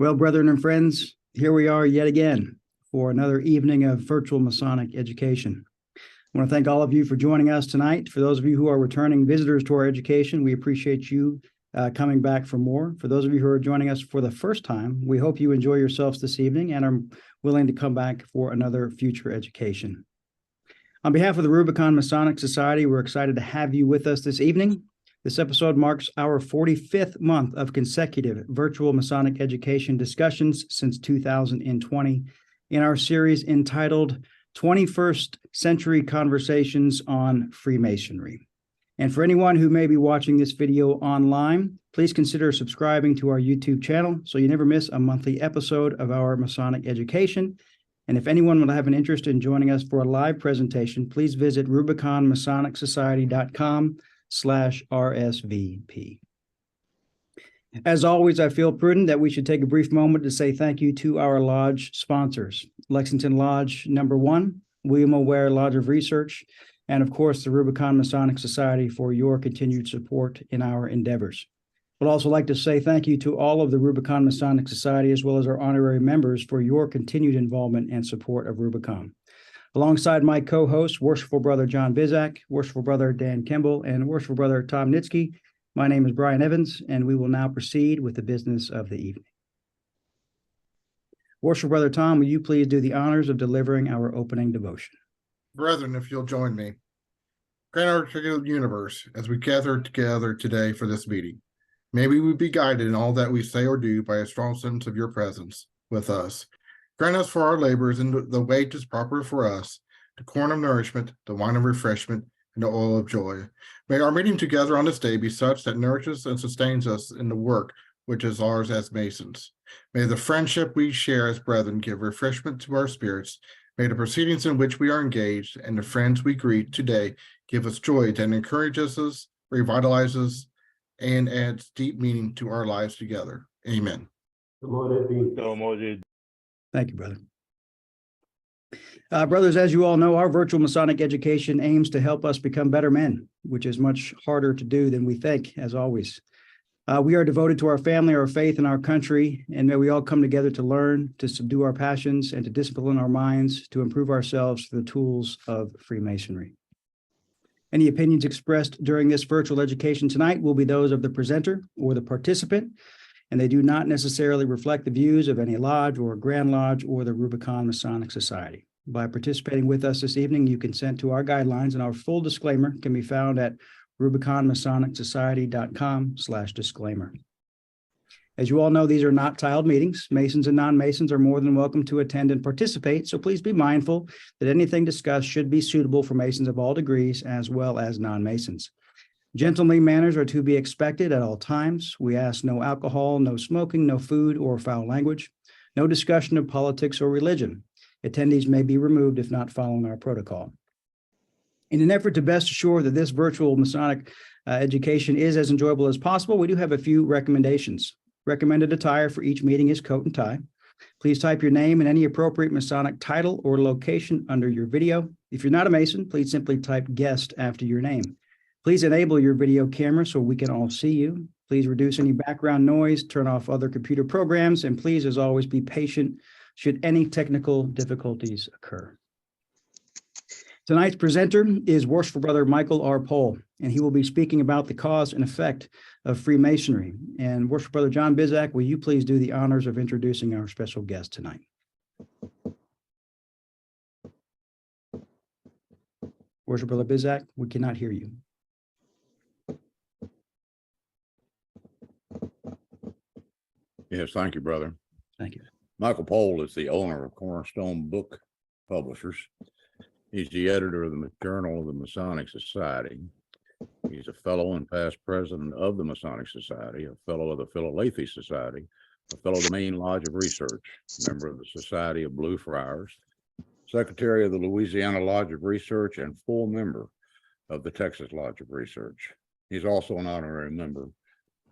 Well, brethren and friends, here we are yet again for another evening of Virtual Masonic Education. I want to thank all of you for joining us tonight. For those of you who are returning visitors to our education, we appreciate you coming back for more. For those of you who are joining us for the first time, we hope you enjoy yourselves this evening and are willing to come back for another future education. On behalf of the Rubicon Masonic Society, we're excited to have you with us this evening. This episode marks our 45th month of consecutive virtual Masonic education discussions since 2020 in our series entitled 21st Century Conversations on Freemasonry. And for anyone who may be watching this video online, please consider subscribing to our YouTube channel so you never miss a monthly episode of our Masonic education. And if anyone would have an interest in joining us for a live presentation, please visit rubiconmasonicsociety.com/RSVP. As always, I feel prudent that we should take a brief moment to say thank you to our lodge sponsors, Lexington Lodge No. Ware Lodge of Research, and of course, the Rubicon Masonic Society for your continued support in our endeavors. I'd also like to say thank you to all of the Rubicon Masonic Society, as well as our honorary members, for your continued involvement and support of Rubicon. Alongside my co-hosts, Worshipful Brother John Bizak, Worshipful Brother Dan Kimball, and Worshipful Brother Tom Nitsky, my name is Brian Evans, and we will now proceed with the business of the evening. Worshipful Brother Tom, will you please do the honors of delivering our opening devotion? Brethren, if you'll join me, grant our universe as we gather together today for this meeting. May we be guided in all that we say or do by a strong sense of your presence with us. Grant us for our labors and the wages proper for us, the corn of nourishment, the wine of refreshment, and the oil of joy. May our meeting together on this day be such that nourishes and sustains us in the work which is ours as Masons. May the friendship we share as brethren give refreshment to our spirits. May the proceedings in which we are engaged and the friends we greet today give us joy that encourages us, revitalizes, and adds deep meaning to our lives together. Amen. Thank you, brother. Brothers, as you all know, our virtual Masonic education aims to help us become better men, which is much harder to do than we think, as always. We are devoted to our family, our faith, and our country, and may we all come together to learn, to subdue our passions, and to discipline our minds to improve ourselves through the tools of Freemasonry. Any opinions expressed during this virtual education tonight will be those of the presenter or the participant, and they do not necessarily reflect the views of any lodge or Grand Lodge or the Rubicon Masonic Society. By participating with us this evening, you consent to our guidelines, and our full disclaimer can be found at rubiconmasonicsociety.com/disclaimer. As you all know, these are not tiled meetings. Masons and non-Masons are more than welcome to attend and participate, so please be mindful that anything discussed should be suitable for Masons of all degrees as well as non-Masons. Gentlemanly manners are to be expected at all times. We ask no alcohol, no smoking, no food or foul language, no discussion of politics or religion. Attendees may be removed if not following our protocol. In an effort to best assure that this virtual Masonic education is as enjoyable as possible, we do have a few recommendations. Recommended attire for each meeting is coat and tie. Please type your name and any appropriate Masonic title or location under your video. If you're not a Mason, please simply type guest after your name. Please enable your video camera so we can all see you. Please reduce any background noise, turn off other computer programs, and please, as always, be patient should any technical difficulties occur. Tonight's presenter is Worshipful Brother Michael R. Pohl, and he will be speaking about the cause and effect of Freemasonry. And Worshipful Brother John Bizak, will you please do the honors of introducing our special guest tonight? Worshipful Brother Bizak, we cannot hear you. Yes, thank you, brother. Thank you. Michael Pohl is the owner of Cornerstone Book Publishers. He's the editor of the Journal of the Masonic Society. He's a fellow and past president of the Masonic Society, a fellow of the Philalethes Society, a fellow of the Maine Lodge of Research, member of the Society of Blue Friars, secretary of the Louisiana Lodge of Research, and full member of the Texas Lodge of Research. He's also an honorary member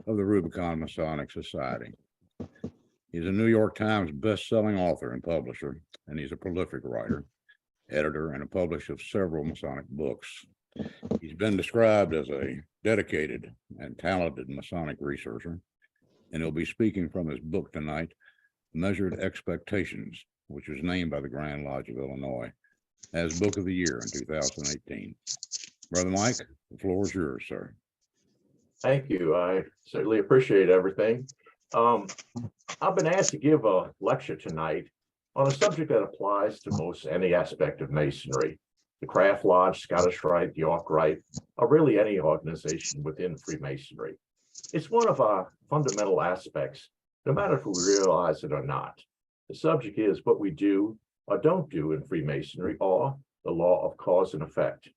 of the Rubicon Masonic Society. He's a New York Times bestselling author and publisher, and he's a prolific writer, editor, and a publisher of several Masonic books. He's been described as a dedicated and talented Masonic researcher, and he'll be speaking from his book tonight, Measured Expectations, which was named by the Grand Lodge of Illinois as Book of the Year in 2018. Brother Mike, the floor is yours, sir. Thank you. I certainly appreciate everything. I've been asked to give a lecture tonight on a subject that applies to most any aspect of Masonry. The Craft Lodge, Scottish Rite, York Rite, or really any organization within Freemasonry. It's one of our fundamental aspects, no matter if we realize it or not. The subject is what we do or don't do in Freemasonry, or the law of cause and effect.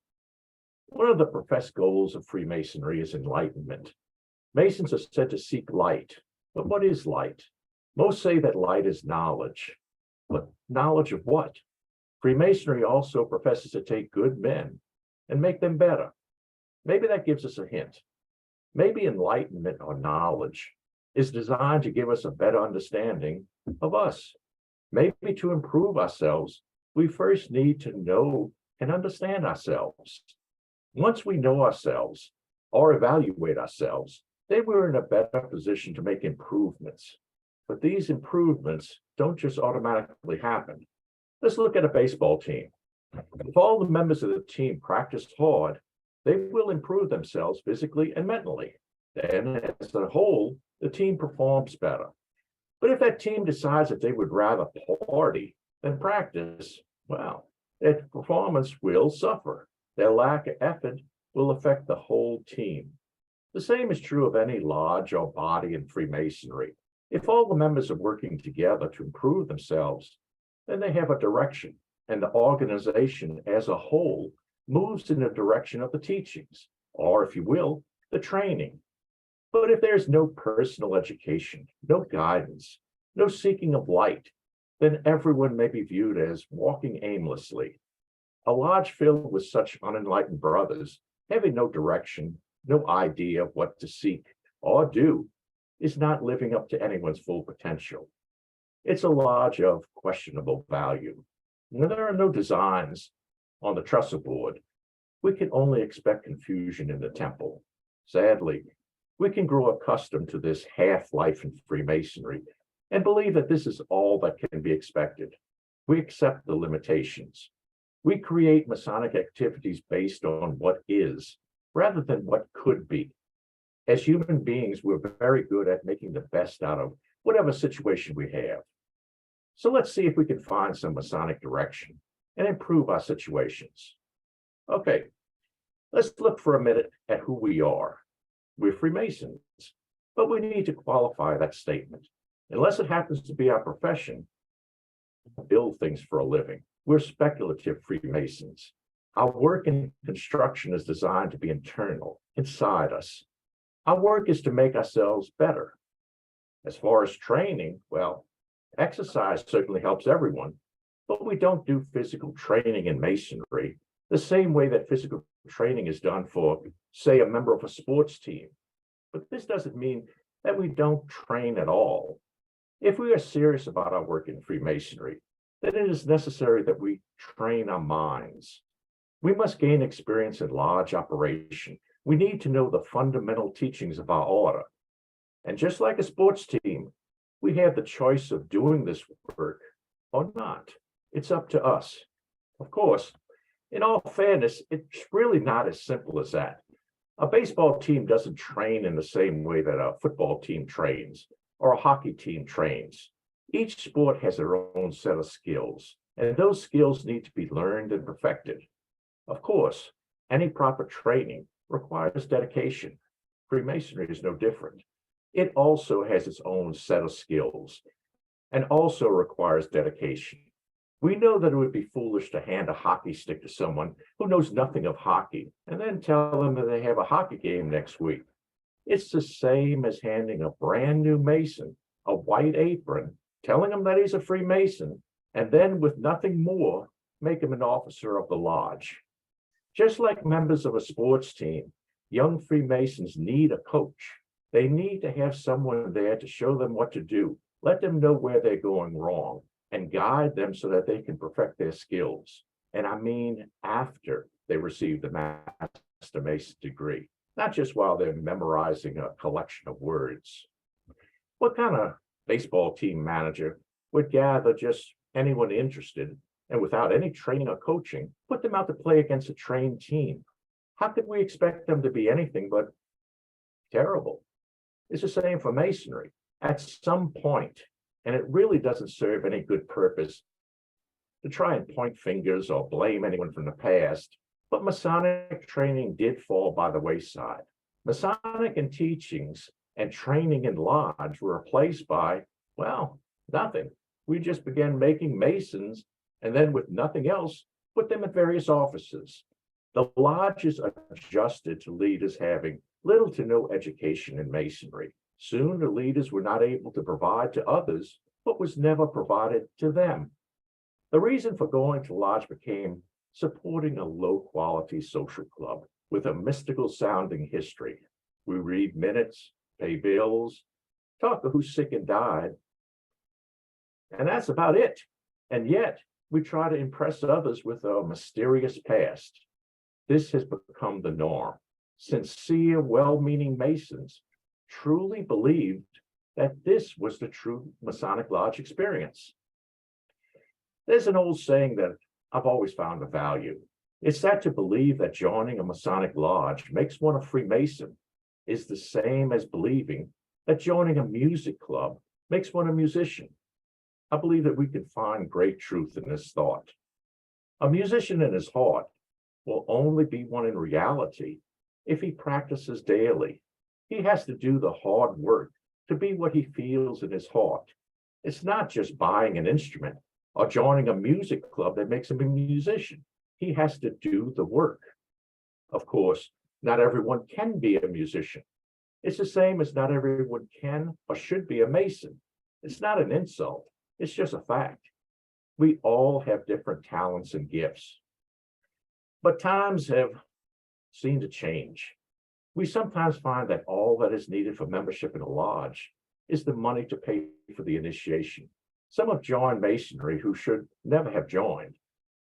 One of the professed goals of Freemasonry is enlightenment. Masons are said to seek light, but what is light? Most say that light is knowledge, but knowledge of what? Freemasonry also professes to take good men and make them better. Maybe that gives us a hint. Maybe enlightenment or knowledge is designed to give us a better understanding of us. Maybe to improve ourselves, we first need to know and understand ourselves. Once we know ourselves or evaluate ourselves, then we're in a better position to make improvements. But these improvements don't just automatically happen. Let's look at a baseball team. If all the members of the team practice hard, they will improve themselves physically and mentally. Then, as a whole, the team performs better. But if that team decides that they would rather party than practice, well, their performance will suffer. Their lack of effort will affect the whole team. The same is true of any lodge or body in Freemasonry. If all the members are working together to improve themselves, then they have a direction, and the organization as a whole moves in the direction of the teachings, or if you will, the training. But if there's no personal education, no guidance, no seeking of light, then everyone may be viewed as walking aimlessly. A lodge filled with such unenlightened brothers, having no direction, no idea of what to seek or do, is not living up to anyone's full potential. It's a lodge of questionable value. When there are no designs on the trestle board, we can only expect confusion in the temple. Sadly, we can grow accustomed to this half-life in Freemasonry and believe that this is all that can be expected. We accept the limitations. We create Masonic activities based on what is, rather than what could be. As human beings, we're very good at making the best out of whatever situation we have. So let's see if we can find some Masonic direction and improve our situations. Okay, let's look for a minute at who we are. We're Freemasons, but we need to qualify that statement. Unless it happens to be our profession, we build things for a living. We're speculative Freemasons. Our work in construction is designed to be internal, inside us. Our work is to make ourselves better. As far as training, well, exercise certainly helps everyone, but we don't do physical training in Masonry the same way that physical training is done for, say, a member of a sports team. But this doesn't mean that we don't train at all. If we are serious about our work in Freemasonry, then it is necessary that we train our minds. We must gain experience in lodge operation. We need to know the fundamental teachings of our order. And just like a sports team, we have the choice of doing this work or not. It's up to us. Of course, in all fairness, it's really not as simple as that. A baseball team doesn't train in the same way that a football team trains or a hockey team trains. Each sport has their own set of skills, and those skills need to be learned and perfected. Of course, any proper training requires dedication. Freemasonry is no different. It also has its own set of skills and also requires dedication. We know that it would be foolish to hand a hockey stick to someone who knows nothing of hockey and then tell them that they have a hockey game next week. It's the same as handing a brand new Mason a white apron, telling him that he's a Freemason, and then with nothing more, make him an officer of the lodge. Just like members of a sports team, young Freemasons need a coach. They need to have someone there to show them what to do, let them know where they're going wrong, and guide them so that they can perfect their skills. And I mean after they receive the Master Mason degree, not just while they're memorizing a collection of words. What kind of baseball team manager would gather just anyone interested and without any training or coaching, put them out to play against a trained team. How could we expect them to be anything but terrible? It's the same for Masonry. At some point, and it really doesn't serve any good purpose to try and point fingers or blame anyone from the past, but Masonic training did fall by the wayside. Masonic and teachings and training in lodge were replaced by, well, nothing. We just began making Masons, and then with nothing else, put them in various offices. The lodges adjusted to leaders having little to no education in Masonry. Soon the leaders were not able to provide to others what was never provided to them. The reason for going to lodge became supporting a low-quality social club with a mystical sounding history. We read minutes, pay bills, talk to who's sick and died, and that's about it. And yet, we try to impress others with a mysterious past. This has become the norm. Sincere, well-meaning Masons truly believed that this was the true Masonic Lodge experience. There's an old saying that I've always found of value. It's that to believe that joining a Masonic Lodge makes one a Freemason is the same as believing that joining a music club makes one a musician. I believe that we can find great truth in this thought. A musician in his heart will only be one in reality if he practices daily. He has to do the hard work to be what he feels in his heart. It's not just buying an instrument or joining a music club that makes him a musician. He has to do the work. Of course, not everyone can be a musician. It's the same as not everyone can or should be a Mason. It's not an insult. It's just a fact. We all have different talents and gifts. But times have seemed to change. We sometimes find that all that is needed for membership in a lodge is the money to pay for the initiation. Some have joined Masonry who should never have joined.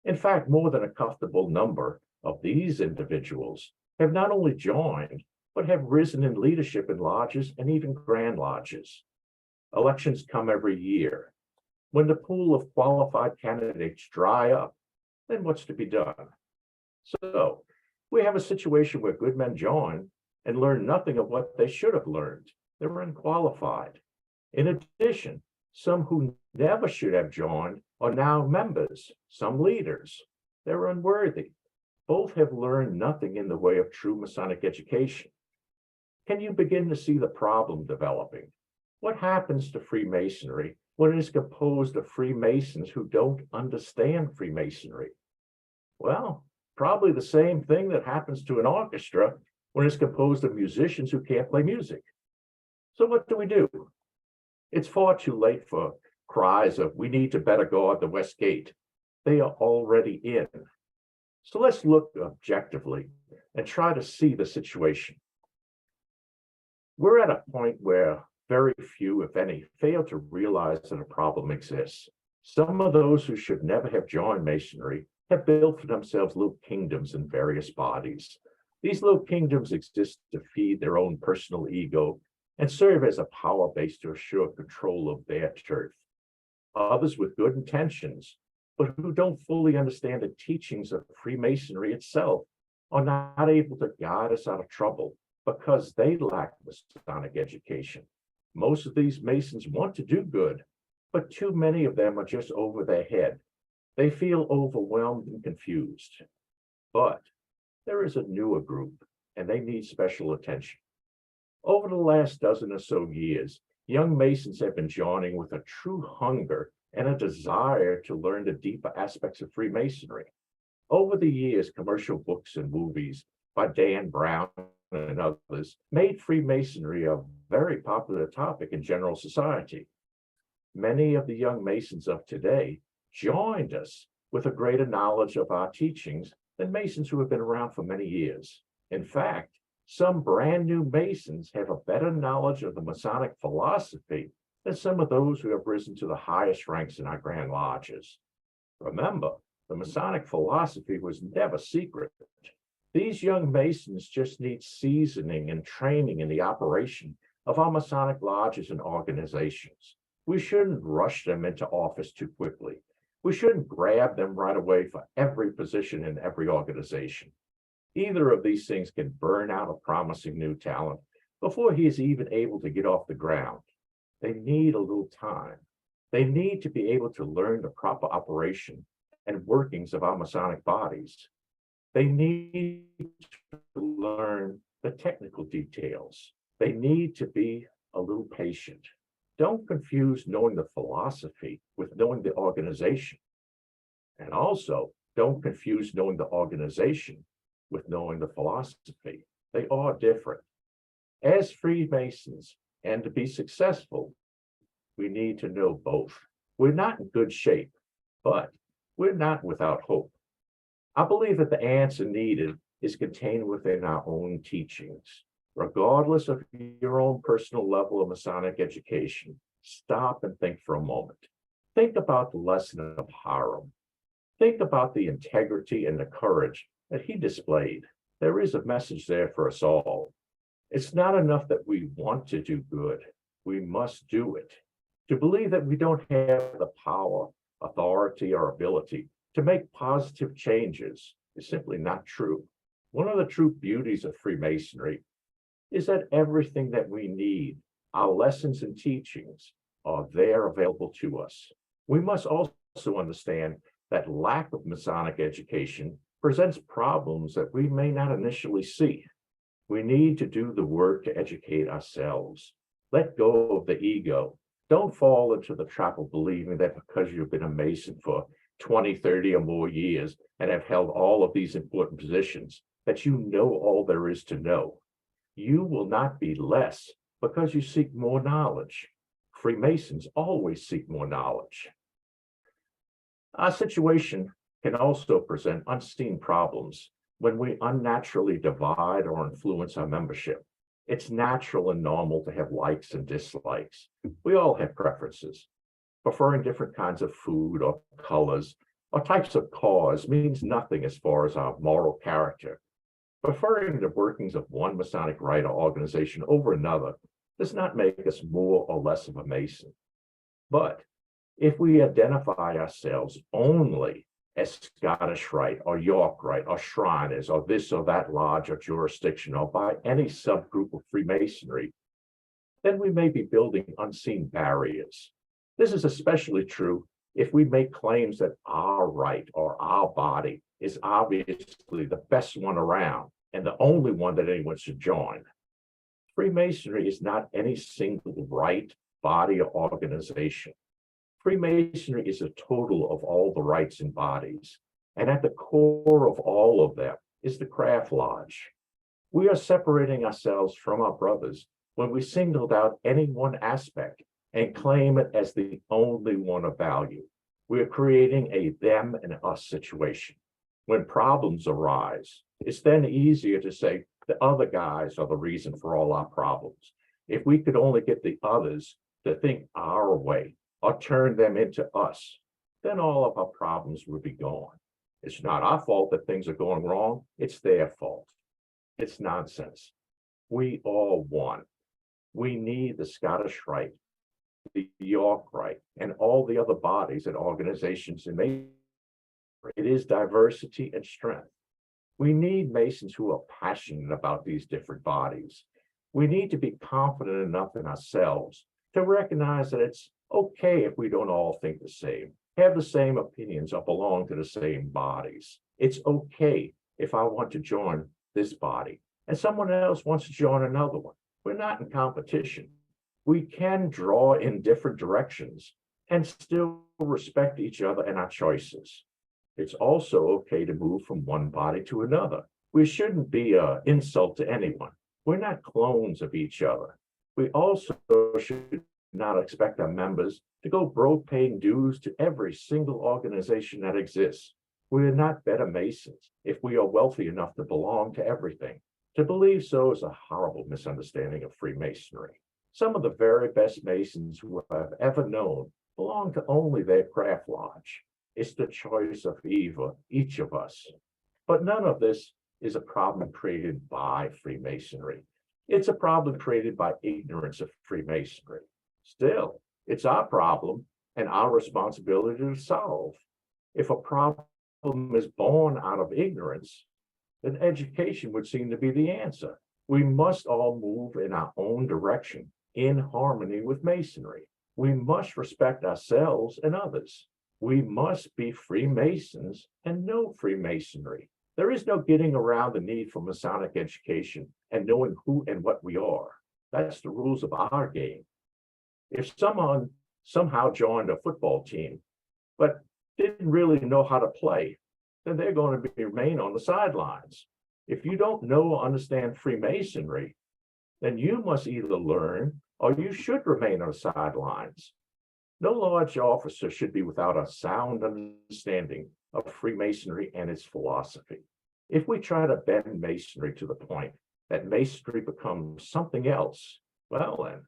In fact, more than a comfortable number of these individuals have not only joined, but have risen in leadership in lodges and even grand lodges. Elections come every year. When the pool of qualified candidates dry up, then what's to be done? So we have a situation where good men join and learn nothing of what they should have learned. They were unqualified. In addition, some who never should have joined are now members, some leaders. They're unworthy. Both have learned nothing in the way of true Masonic education. Can you begin to see the problem developing? What happens to Freemasonry when it is composed of Freemasons who don't understand Freemasonry? Well, probably the same thing that happens to an orchestra when it's composed of musicians who can't play music. So what do? It's far too late for cries of, we need to better guard the West Gate. They are already in. So let's look objectively and try to see the situation. We're at a point where very few, if any, fail to realize that a problem exists. Some of those who should never have joined Masonry have built for themselves little kingdoms in various bodies. These little kingdoms exist to feed their own personal ego and serve as a power base to assure control of their turf. Others with good intentions, but who don't fully understand the teachings of Freemasonry itself, are not able to guide us out of trouble because they lack Masonic education. Most of these Masons want to do good, but too many of them are just over their head. They feel overwhelmed and confused. But there is a newer group, and they need special attention. Over the last dozen or so years, young Masons have been joining with a true hunger and a desire to learn the deeper aspects of Freemasonry. Over the years, commercial books and movies by Dan Brown and others made Freemasonry a very popular topic in general society. Many of the young Masons of today joined us with a greater knowledge of our teachings than Masons who have been around for many years. In fact, some brand new Masons have a better knowledge of the Masonic philosophy than some of those who have risen to the highest ranks in our grand lodges. Remember, the Masonic philosophy was never secret. These young Masons just need seasoning and training in the operation of our Masonic lodges and organizations. We shouldn't rush them into office too quickly. We shouldn't grab them right away for every position in every organization. Either of these things can burn out a promising new talent before he is even able to get off the ground. They need a little time. They need to be able to learn the proper operation and workings of our Masonic bodies. They need to learn the technical details. They need to be a little patient. Don't confuse knowing the philosophy with knowing the organization. And also, don't confuse knowing the organization with knowing the philosophy. They are different. As Freemasons, and to be successful, we need to know both. We're not in good shape, but we're not without hope. I believe that the answer needed is contained within our own teachings. Regardless of your own personal level of Masonic education, stop and think for a moment. Think about the lesson of Hiram. Think about the integrity and the courage that he displayed. There is a message there for us all. It's not enough that we want to do good. We must do it. To believe that we don't have the power, authority, or ability to make positive changes is simply not true. One of the true beauties of Freemasonry is that everything that we need, our lessons and teachings, are there available to us. We must also understand that lack of Masonic education presents problems that we may not initially see. We need to do the work to educate ourselves. Let go of the ego. Don't fall into the trap of believing that because you've been a Mason for 20, 30 or more years and have held all of these important positions, that you know all there is to know. You will not be less because you seek more knowledge. Freemasons always seek more knowledge. Our situation can also present unseen problems when we unnaturally divide or influence our membership. It's natural and normal to have likes and dislikes. We all have preferences. Preferring different kinds of food or colors or types of cars means nothing as far as our moral character. Preferring the workings of one Masonic Rite or organization over another does not make us more or less of a Mason. But if we identify ourselves only as Scottish Rite or York Rite or Shriners or this or that lodge or jurisdiction or by any subgroup of Freemasonry, then we may be building unseen barriers. This is especially true if we make claims that our rite or our body is obviously the best one around and the only one that anyone should join. Freemasonry is not any single rite, body, or organization. Freemasonry is a total of all the rites and bodies, and at the core of all of them is the craft lodge. We are separating ourselves from our brothers when we singled out any one aspect and claim it as the only one of value. We are creating a them and us situation. When problems arise, it's then easier to say the other guys are the reason for all our problems. If we could only get the others to think our way or turn them into us, then all of our problems would be gone. It's not our fault that things are going wrong. It's their fault. It's nonsense. We all won. We need the Scottish Rite, the York Rite, and all the other bodies and organizations in Masonry. It is diversity and strength. We need Masons who are passionate about these different bodies. We need to be confident enough in ourselves to recognize that it's okay if we don't all think the same, have the same opinions, or belong to the same bodies. It's okay if I want to join this body and someone else wants to join another one. We're not in competition. We can draw in different directions and still respect each other and our choices. It's also okay to move from one body to another. We shouldn't be an insult to anyone. We're not clones of each other. We also should not expect our members to go broke paying dues to every single organization that exists. We are not better Masons if we are wealthy enough to belong to everything. To believe so is a horrible misunderstanding of Freemasonry. Some of the very best Masons who I've ever known belong to only their craft lodge. It's the choice of each of us. But none of this is a problem created by Freemasonry. It's a problem created by ignorance of Freemasonry. Still, It's our problem and our responsibility to solve. If a problem is born out of ignorance, then education would seem to be the answer. We must all move in our own direction in harmony with Masonry. We must respect ourselves and others. We must be Freemasons and know Freemasonry. There is no getting around the need for Masonic education and knowing who and what we are. That's the rules of our game. If someone somehow joined a football team, but didn't really know how to play, then they're going to remain on the sidelines. If you don't know or understand Freemasonry, then you must either learn or you should remain on the sidelines. No lodge officer should be without a sound understanding of Freemasonry and its philosophy. If we try to bend Masonry to the point that Masonry becomes something else, well then,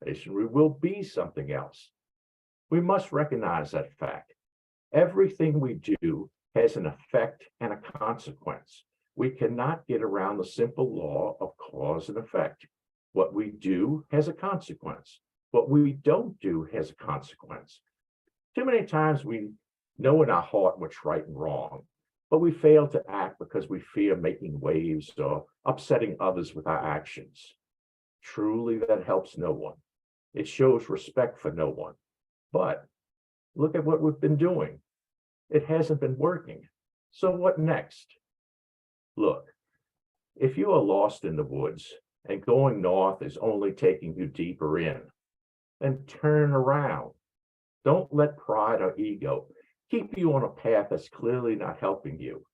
Masonry will be something else. We must recognize that fact. Everything we do has an effect and a consequence. We cannot get around the simple law of cause and effect. What we do has a consequence. What we don't do has a consequence. Too many times we know in our heart what's right and wrong, but we fail to act because we fear making waves or upsetting others with our actions. Truly, that helps no one. It shows respect for no one. But look at what we've been doing. It hasn't been working. So what next? Look, if you are lost in the woods and going north is only taking you deeper in, then turn around. Don't let pride or ego keep you on a path that's clearly not helping you.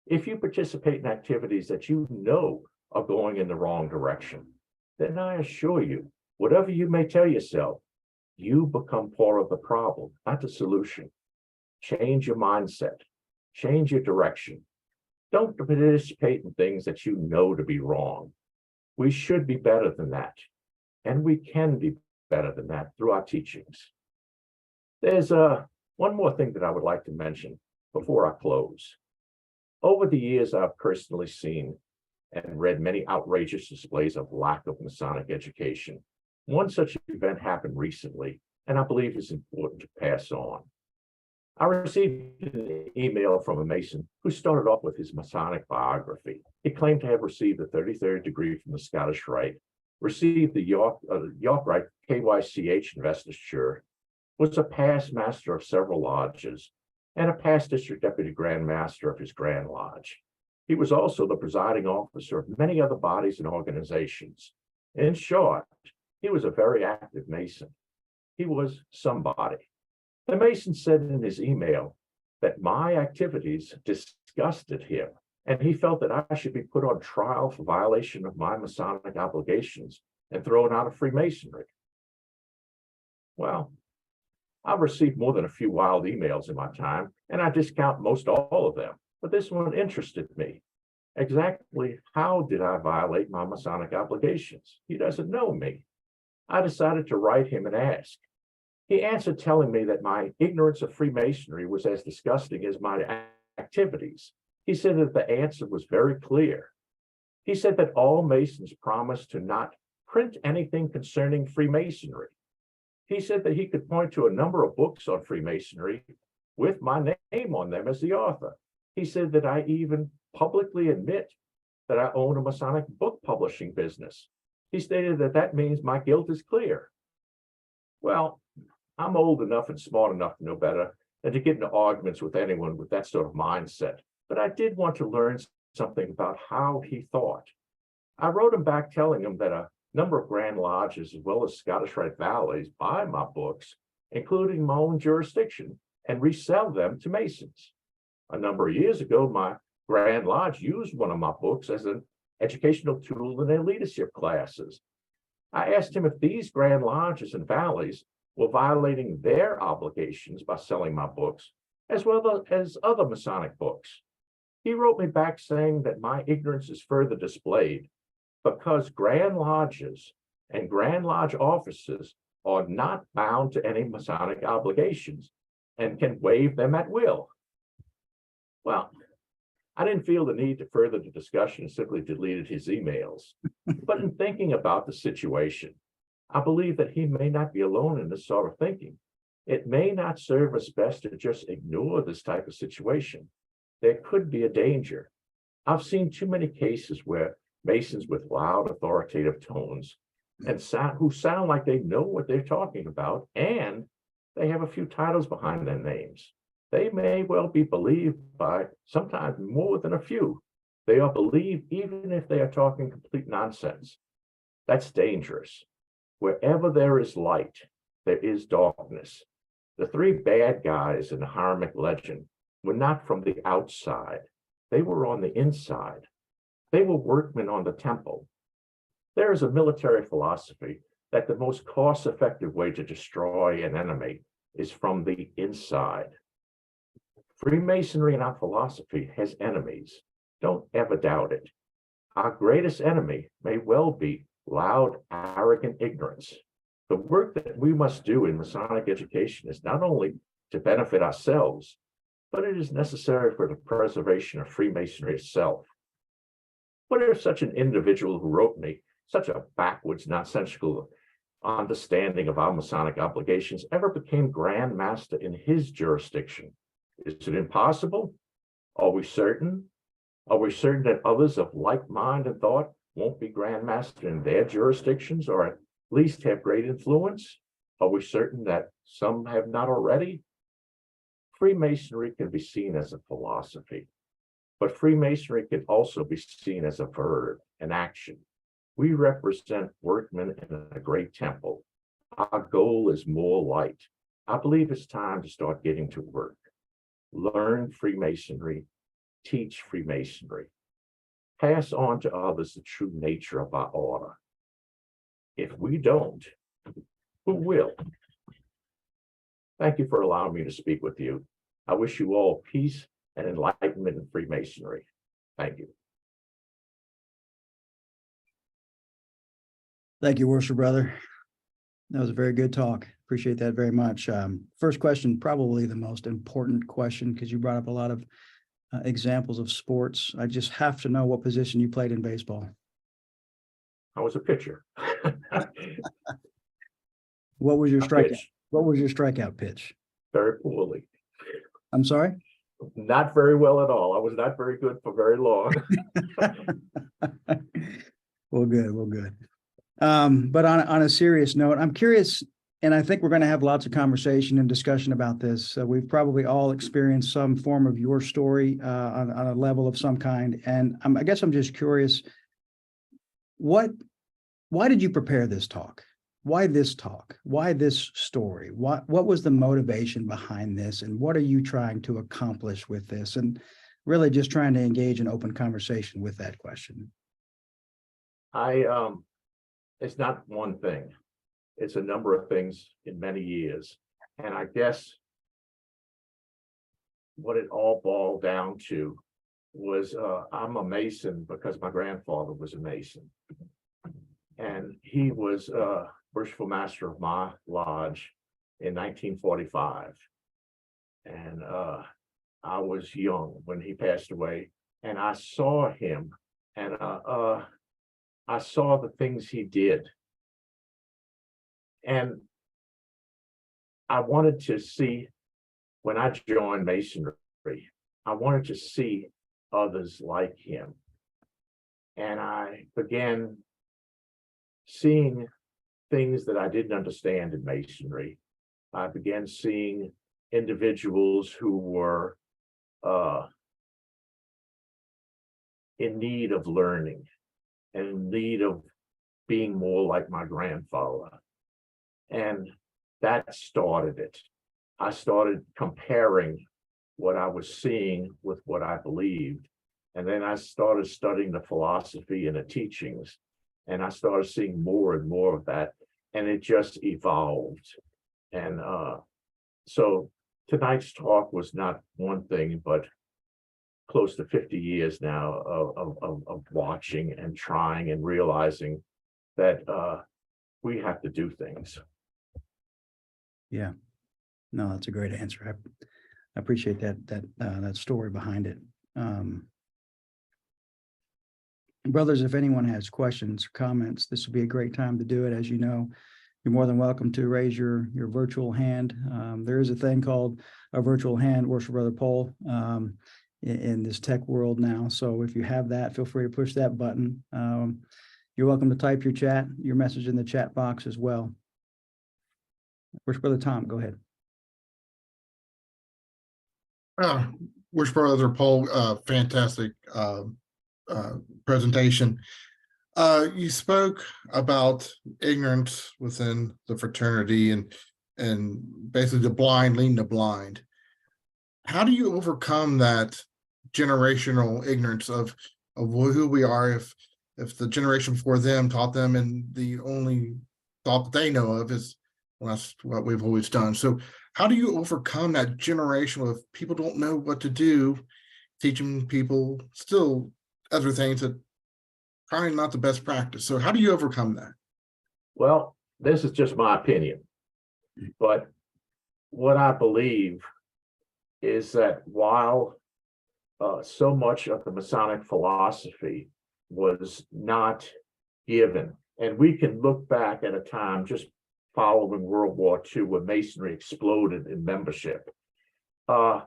If you participate in activities that you know are going in the wrong direction, then I assure you, whatever you may tell yourself, you become part of the problem, not the solution. Change your mindset, change your direction. Don't participate in things that you know to be wrong. We should be better than that, and we can be better than that through our teachings. There's one more thing that I would like to mention before I close. Over the years, I've personally seen and read many outrageous displays of lack of Masonic education. One such event happened recently, and I believe is important to pass on. I received an email from a Mason who started off with his Masonic biography. He claimed to have received a 33rd degree from the Scottish Rite, received the York Rite KYCH investiture, was a past master of several lodges, and a past district deputy grand master of his Grand Lodge. He was also the presiding officer of many other bodies and organizations. In short, he was a very active Mason. He was somebody. The Mason said in his email that my activities disgusted him, and he felt that I should be put on trial for violation of my Masonic obligations and thrown out of Freemasonry. Well, I've received more than a few wild emails in my time, and I discount most all of them, but this one interested me. Exactly how did I violate my Masonic obligations? He doesn't know me. I decided to write him and ask. He answered telling me that my ignorance of Freemasonry was as disgusting as my activities. He said that the answer was very clear. He said that all Masons promised to not print anything concerning Freemasonry. He said that he could point to a number of books on Freemasonry with my name on them as the author. He said that I even publicly admit that I own a Masonic book publishing business. He stated that that means my guilt is clear. Well, I'm old enough and smart enough to know better than to get into arguments with anyone with that sort of mindset. But I did want to learn something about how he thought. I wrote him back telling him that a number of Grand Lodges, as well as Scottish Rite valleys, buy my books, including my own jurisdiction, and resell them to Masons. A number of years ago, my Grand Lodge used one of my books as an educational tool in their leadership classes. I asked him if these Grand Lodges and valleys were violating their obligations by selling my books, as well as other Masonic books. He wrote me back saying that my ignorance is further displayed because Grand Lodges and Grand Lodge officers are not bound to any Masonic obligations and can waive them at will. Well, I didn't feel the need to further the discussion and simply deleted his emails. But in thinking about the situation, I believe that he may not be alone in this sort of thinking. It may not serve us best to just ignore this type of situation. There could be a danger. I've seen too many cases where Masons with loud, authoritative tones and who sound like they know what they're talking about, and they have a few titles behind their names. They may well be believed by sometimes more than a few. They are believed even if they are talking complete nonsense. That's dangerous. Wherever there is light, there is darkness. The three bad guys in the Harmonic legend were not from the outside. They were on the inside. They were workmen on the temple. There is a military philosophy that the most cost-effective way to destroy an enemy is from the inside. Freemasonry and our philosophy has enemies. Don't ever doubt it. Our greatest enemy may well be loud, arrogant ignorance. The work that we must do in Masonic education is not only to benefit ourselves, but it is necessary for the preservation of Freemasonry itself. What if such an individual who wrote me such a backwards, nonsensical understanding of our Masonic obligations ever became Grand Master in his jurisdiction? Is it impossible? Are we certain? Are we certain that others of like mind and thought won't be Grand Master in their jurisdictions, or at least have great influence? Are we certain that some have not already? Freemasonry can be seen as a philosophy, but Freemasonry can also be seen as a verb, an action. We represent workmen in a great temple. Our goal is more light. I believe it's time to start getting to work. Learn Freemasonry, teach Freemasonry, pass on to others the true nature of our order. If we don't, who will? Thank you for allowing me to speak with you. I wish you all peace and enlightenment in Freemasonry. Thank you. Thank you, Worship Brother. That was a very good talk. Appreciate that very much. First question, probably the most important question, because you brought up a lot of examples of sports. I just have to know what position you played in baseball. I was a pitcher. What was your I strikeout? pitched What was your strikeout pitch? very poorly. I'm sorry? Not very well at all. I was not very good for very long. Well, good. Well, good. But on a serious note, I'm curious, and I think we're going to have lots of conversation and discussion about this. We've probably all experienced some form of your story on a level of some kind. And I guess I'm just curious, why did you prepare this talk? Why this talk? Why this story? What was the motivation behind this? And what are you trying to accomplish with this? And really just trying to engage in open conversation with that question. It's not one thing. It's a number of things in many years. And I guess what it all boiled down to was I'm a Mason because my grandfather was a Mason. And he was Worshipful Master of my lodge in 1945. And I was young when he passed away. And I saw him, and I saw the things he did. And I wanted to see, when I joined Masonry, I wanted to see others like him. And I began seeing things that I didn't understand in Masonry. I began seeing individuals who were in need of learning and in need of being more like my grandfather. And that started it. I started comparing what I was seeing with what I believed. And then I started studying the philosophy and the teachings. And I started seeing more and more of that. And it just evolved. And so tonight's talk was not one thing, but close to 50 years now of watching and trying and realizing that we have to do things. Yeah, no, that's a great answer. I appreciate that story behind it. Brothers, if anyone has questions or comments, this would be a great time to do it. As you know, you're more than welcome to raise your virtual hand. There is a thing called a virtual hand, Worship Brother Paul, in this tech world now. So if you have that, feel free to push that button. You're welcome to type your message in the chat box as well. Worship Brother Tom, go ahead. Worship Brother Paul, fantastic presentation. You spoke about ignorance within the fraternity and basically the blind leading the blind. How do you overcome that generational ignorance of who we are if the generation before them taught them and the only thought that they know of is, well, that's what we've always done. So how do you overcome that generation of people don't know what to do, teaching people still other things that probably not the best practice? So how do you overcome that? Well, this is just my opinion, but what I believe is that while so much of the Masonic philosophy was not given, and we can look back at a time just following World War II when Masonry exploded in membership. A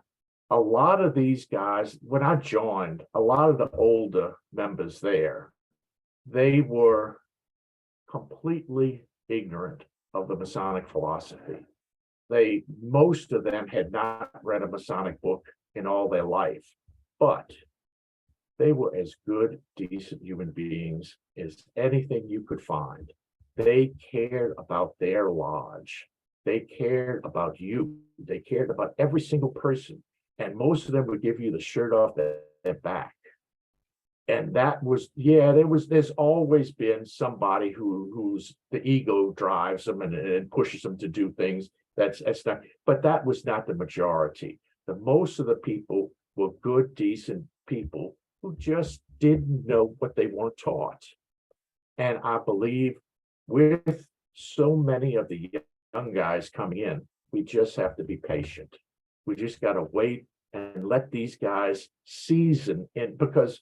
lot of these guys, when I joined, a lot of the older members there, they were completely ignorant of the Masonic philosophy. Most of them had not read a Masonic book in all their life, but they were as good, decent human beings as anything you could find. They cared about their lodge. They cared about you. They cared about every single person. And most of them would give you the shirt off their back. And that was, there's always been somebody who's the ego drives them and pushes them to do things. That's not, but that was not the majority. The most of the people were good, decent people who just didn't know what they weren't taught. And I believe with so many of the young guys coming in, we just have to be patient. We just got to wait and let these guys season in, because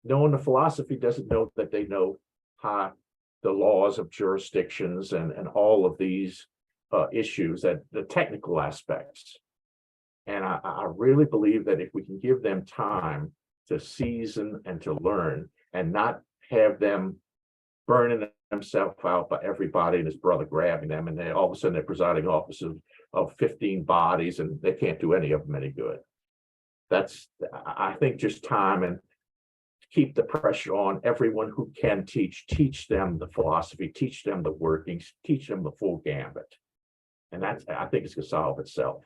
knowing the philosophy doesn't know that they know how the laws of jurisdictions and all of these issues, that the technical aspects. And I really believe that if we can give them time to season and to learn and not have them burning themselves out by everybody and his brother grabbing them, and all of a sudden they're presiding officers of 15 bodies and they can't do any of them any good. That's, I think, just time, and keep the pressure on everyone who can teach them the philosophy, teach them the workings, teach them the full gambit. And that's, I think it's going to solve itself.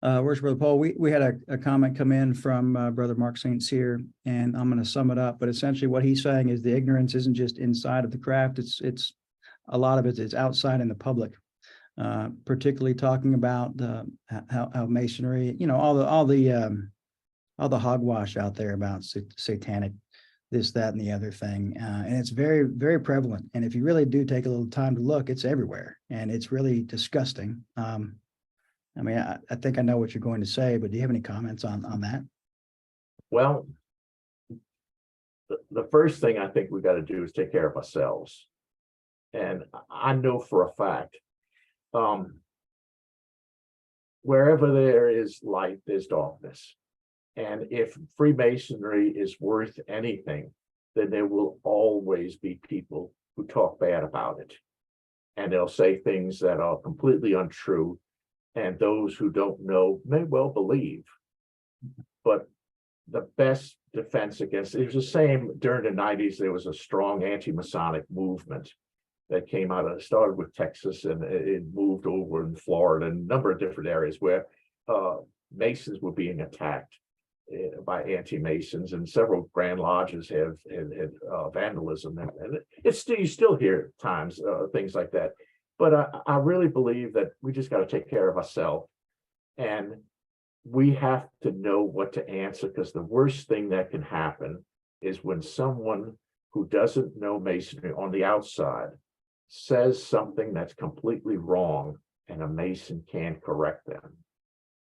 Worship Brother Paul, we had a comment come in from Brother Mark St. Cyr, and I'm going to sum it up. But essentially what he's saying is the ignorance isn't just inside of the craft. It's a lot of it is outside in the public, particularly talking about how Masonry, all the hogwash out there about satanic, this, that, and the other thing. And it's very, very prevalent. And if you really do take a little time to look, it's everywhere. And it's really disgusting. I mean, I think I know what you're going to say, but do you have any comments on that? Well, the first thing I think we got to do is take care of ourselves. And I know for a fact, wherever there is light, there's darkness. And if Freemasonry is worth anything, then there will always be people who talk bad about it. And they'll say things that are completely untrue. And those who don't know may well believe. But the best defense against it was the same during the 90s. There was a strong anti-Masonic movement that came out of, started with Texas, and it moved over in Florida and a number of different areas where Masons were being attacked by anti-Masons, and several Grand Lodges have vandalism, and it's still, you still hear at times things like that. But I really believe that we just got to take care of ourselves, and we have to know what to answer, because the worst thing that can happen is when someone who doesn't know Masonry on the outside says something that's completely wrong and a Mason can't correct them.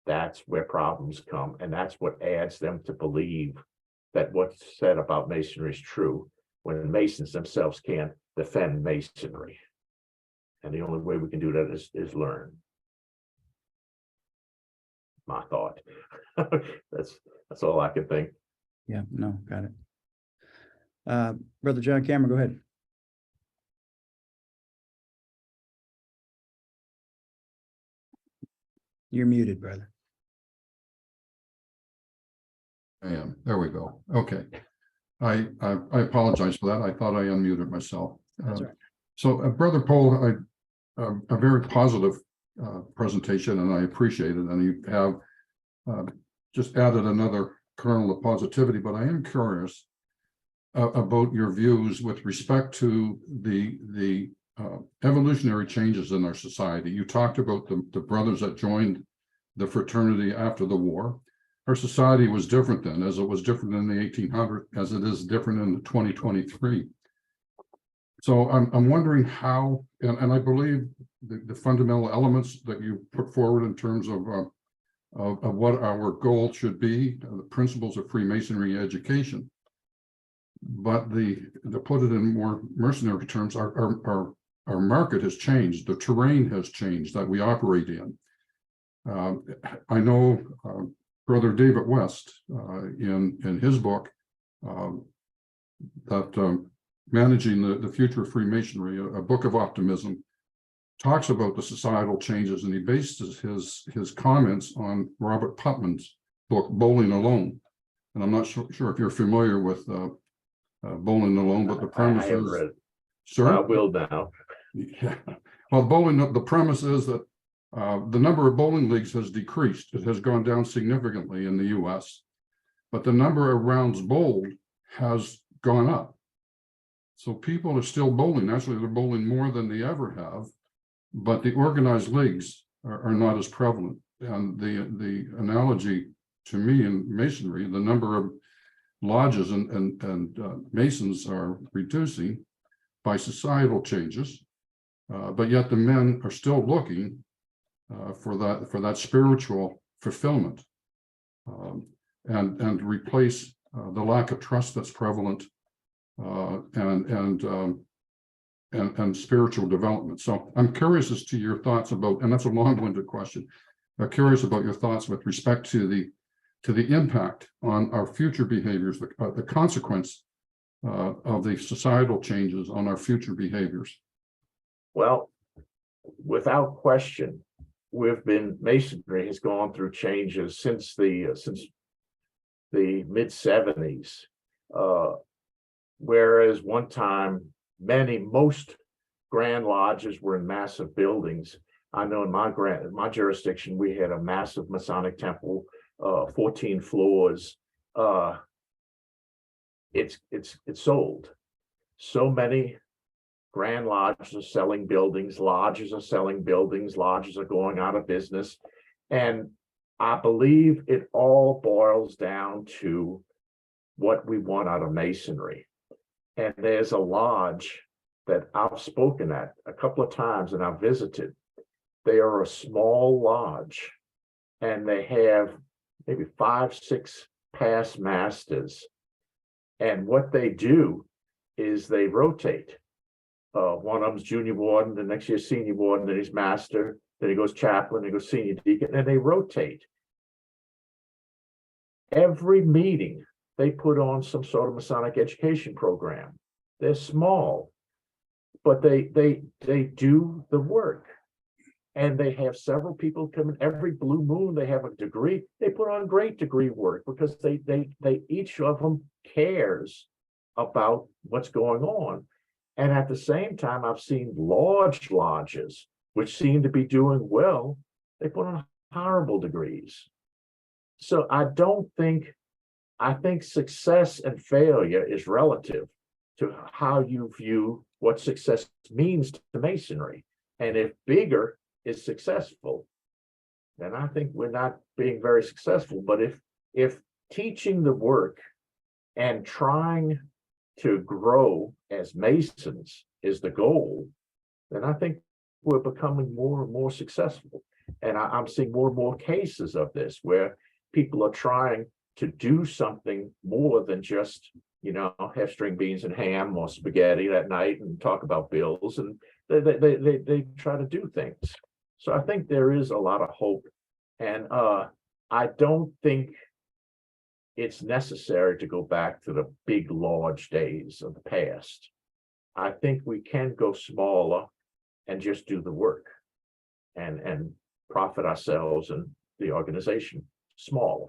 That's where problems come, and that's what adds them to believe that what's said about Masonry is true. when Masons themselves can't defend Masonry. And the only way we can do that is learn. My thought. That's all I can think. Yeah, no, got it. Brother John Cameron, go ahead. You're muted, brother. I am. There we go. Okay. I apologize for that. I thought I unmuted myself. That's all right. So, Brother Paul, a very positive presentation, and I appreciate it. And you have just added another kernel of positivity, but I am curious about your views with respect to the evolutionary changes in our society. You talked about the brothers that joined the fraternity after the war. Our society was different then, as it was different in the 1800s, as it is different in 2023. So I'm wondering how, and I believe the fundamental elements that you put forward in terms of what our goal should be, the principles of Freemasonry education. But to put it in more mercenary terms, our market has changed. The terrain has changed that we operate in. I know Brother David West in his book that Managing the Future of Freemasonry, a book of optimism, talks about the societal changes, and he bases his comments on Robert Putnam's book Bowling Alone. And I'm not sure if you're familiar with Bowling Alone, but the premise I haven't is, read it. sir, I will now. yeah. Well, the premise is that the number of bowling leagues has decreased. It has gone down significantly in the US, but the number of rounds bowled has gone up. So people are still bowling. Actually, they're bowling more than they ever have, but the organized leagues are not as prevalent. And the analogy to me in Masonry, the number of lodges and Masons are reducing by societal changes, but yet the men are still looking for that spiritual fulfillment, and replace the lack of trust that's prevalent, and spiritual development. So I'm curious as to your thoughts about, and that's a long-winded question. I'm curious about your thoughts with respect to the impact on our future behaviors, the consequence of the societal changes on our future behaviors. Well, without question, Masonry has gone through changes since the mid-70s. Whereas one time, most Grand Lodges were in massive buildings. I know in my jurisdiction, we had a massive Masonic temple, 14 floors. It's sold. So many Grand Lodges are selling buildings, lodges are selling buildings, lodges are going out of business. And I believe it all boils down to what we want out of Masonry. And there's a lodge that I've spoken at a couple of times and I've visited. They are a small lodge and they have maybe 5, 6 past masters. And what they do is they rotate. One of them's junior warden, the next year senior warden, then he's master, then he goes chaplain, then he goes senior deacon, and they rotate. Every meeting, they put on some sort of Masonic education program. They're small, but they do the work. And they have several people come in every blue moon. They have a degree. They put on great degree work because they each of them cares about what's going on. And at the same time, I've seen large lodges which seem to be doing well. They put on horrible degrees. So I think success and failure is relative to how you view what success means to Masonry. And if bigger is successful, then I think we're not being very successful. But if teaching the work and trying to grow as Masons is the goal, then I think we're becoming more and more successful. And I'm seeing more and more cases of this where people are trying to do something more than just, have string beans and ham or spaghetti that night and talk about bills, and they try to do things. So I think there is a lot of hope, and I don't think it's necessary to go back to the big lodge days of the past. I think we can go smaller and just do the work and profit ourselves and the organization smaller.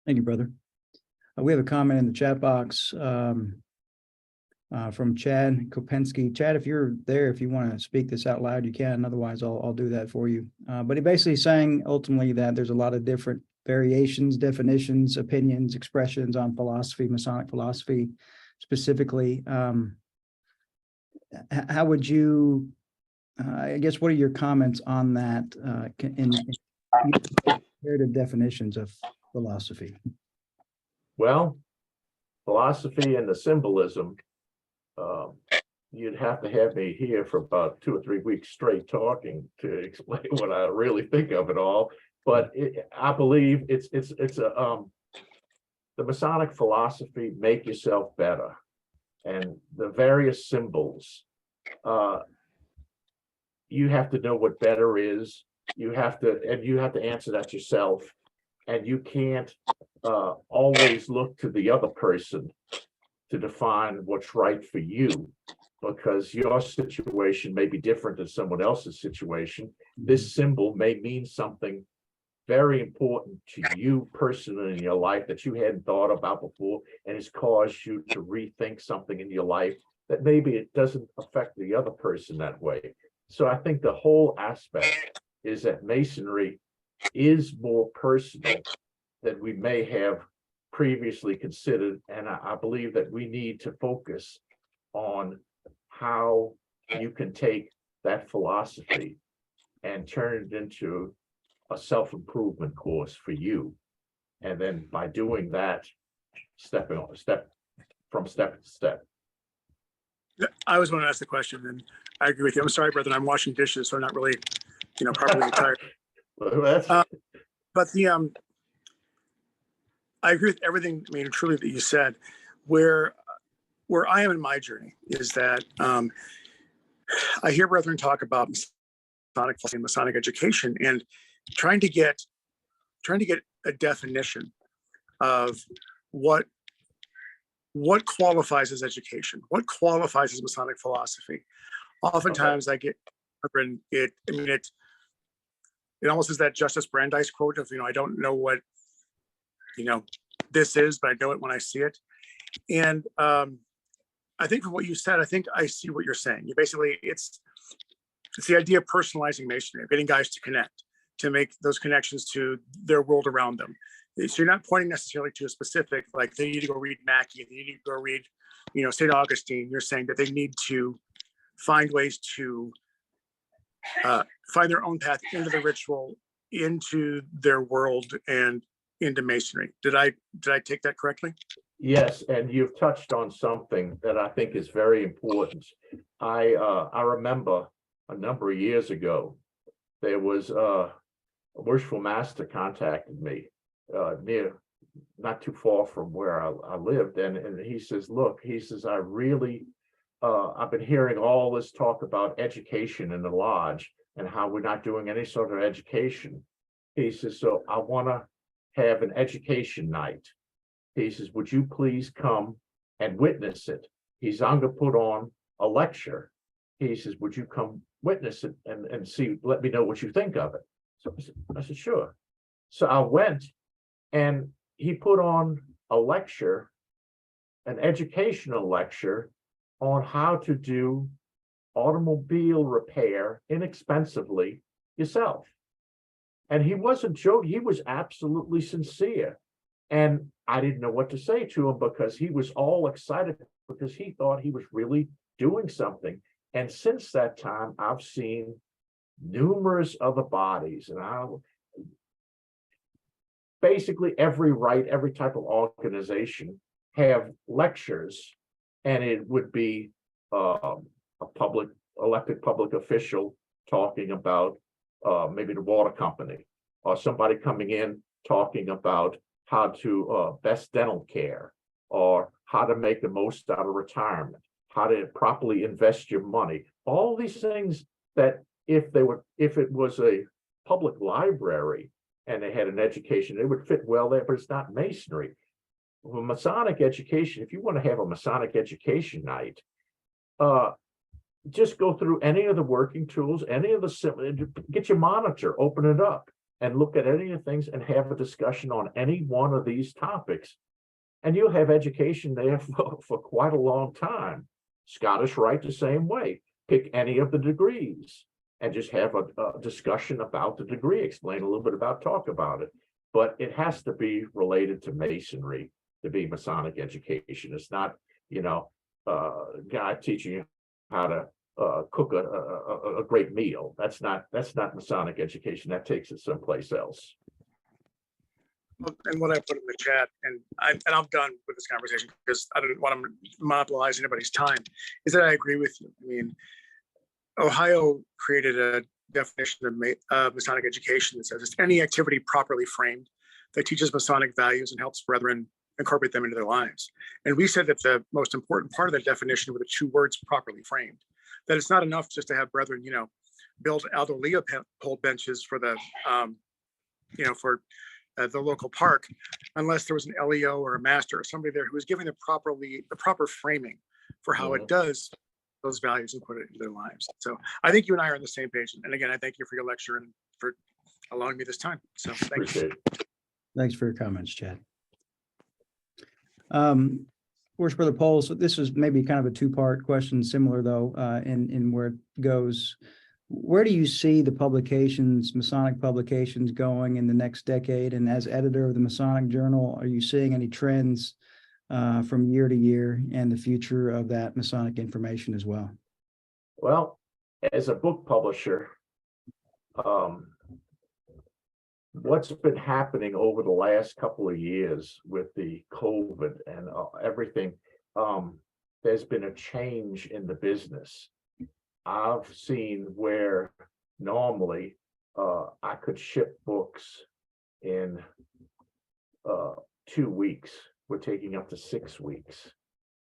Thank you, brother. We have a comment in the chat box from Chad Kopensky. Chad, if you're there, if you want to speak this out loud, you can. Otherwise, I'll do that for you. But he basically saying ultimately that there's a lot of different variations, definitions, opinions, expressions on philosophy, Masonic philosophy specifically. How would you, I guess, what are your comments on that in comparative definitions of philosophy? Well, philosophy and the symbolism, you'd have to have me here for about 2 or 3 weeks straight talking to explain what I really think of it all. But I believe it's the Masonic philosophy, make yourself better, and the various symbols. You have to know what better is. You have to answer that yourself, and you can't always look to the other person to define what's right for you, because your situation may be different than someone else's situation. This symbol may mean something very important to you personally in your life that you hadn't thought about before, and has caused you to rethink something in your life that maybe it doesn't affect the other person that way. So I think the whole aspect is that Masonry is more personal than we may have previously considered, and I believe that we need to focus on how you can take that philosophy and turn it into a self-improvement course for you, and then by doing that, step to step. I was going to ask the question, and I agree with you. I'm sorry, brother, I'm washing dishes, so I'm not really, properly tired. Well, that's But I agree with everything, truly, that you said. Where I am in my journey is that I hear brethren talk about Masonic philosophy and Masonic education, and trying to get a definition of what qualifies as education, what qualifies as Masonic philosophy. Oftentimes, I get it almost is that Justice Brandeis quote of, I don't know what this is, but I know it when I see it. And I think from what you said, I think I see what you're saying. You basically, it's the idea of personalizing Masonry, of getting guys to connect, to make those connections to their world around them. So you're not pointing necessarily to a specific, like they need to go read Mackey, they need to go read, St. Augustine. You're saying that they need to find ways to find their own path into the ritual, into their world, and into Masonry. Did I take that correctly? Yes, and you've touched on something that I think is very important. I remember a number of years ago, there was a Worshipful master contacted me not too far from where I lived, and he says, look, he says, I really I've been hearing all this talk about education in the lodge and how we're not doing any sort of education. He says, so I want to have an education night. He says, would you please come and witness it? He says, I'm going to put on a lecture. He says, would you come witness it and see, let me know what you think of it. So I said, sure. So I went, and he put on a lecture, an educational lecture on how to do automobile repair inexpensively yourself. And he wasn't joking, he was absolutely sincere. And I didn't know what to say to him, because he was all excited, because he thought he was really doing something. And since that time, I've seen numerous other bodies, and basically every rite, every type of organization have lectures, and it would be a elected public official talking about maybe the water company, or somebody coming in talking about how to best dental care, or how to make the most out of retirement, how to properly invest your money. All these things that if it was a public library and they had an education, it would fit well there, but it's not Masonry. Well, Masonic education, if you want to have a Masonic education night, just go through any of the working tools, any of the, get your monitor, open it up and look at any of the things and have a discussion on any one of these topics. And you'll have education there for quite a long time. Scottish Rite the same way. Pick any of the degrees and just have a discussion about the degree, explain a little bit about, talk about it. But it has to be related to Masonry to be Masonic education. It's not, a guy teaching you how to cook a great meal. That's not Masonic education. That takes it someplace else. And what I put in the chat, and I'm done with this conversation because I don't want to monopolize anybody's time, is that I agree with you. I mean, Ohio created a definition of Masonic education that says it's any activity properly framed that teaches Masonic values and helps brethren incorporate them into their lives. And we said that the most important part of that definition were the two words properly framed, that it's not enough just to have brethren, build Aldo Leopold benches for the, the local park, unless there was an LEO or a master or somebody there who was giving the proper framing for how it does those values and put it into their lives. So I think you and I are on the same page. And again, I thank you for your lecture and for allowing me this time. So thank you. Appreciate it. Thanks for your comments, Chad. Worship Brother Paul, so this is maybe kind of a two-part question, similar though, in where it goes. Where do you see the publications, Masonic publications, going in the next decade? And as editor of the Masonic Journal, are you seeing any trends from year to year and the future of that Masonic information as well? Well, as a book publisher, what's been happening over the last couple of years with the COVID and everything, there's been a change in the business. I've seen where normally I could ship books in 2 weeks. We're taking up to 6 weeks.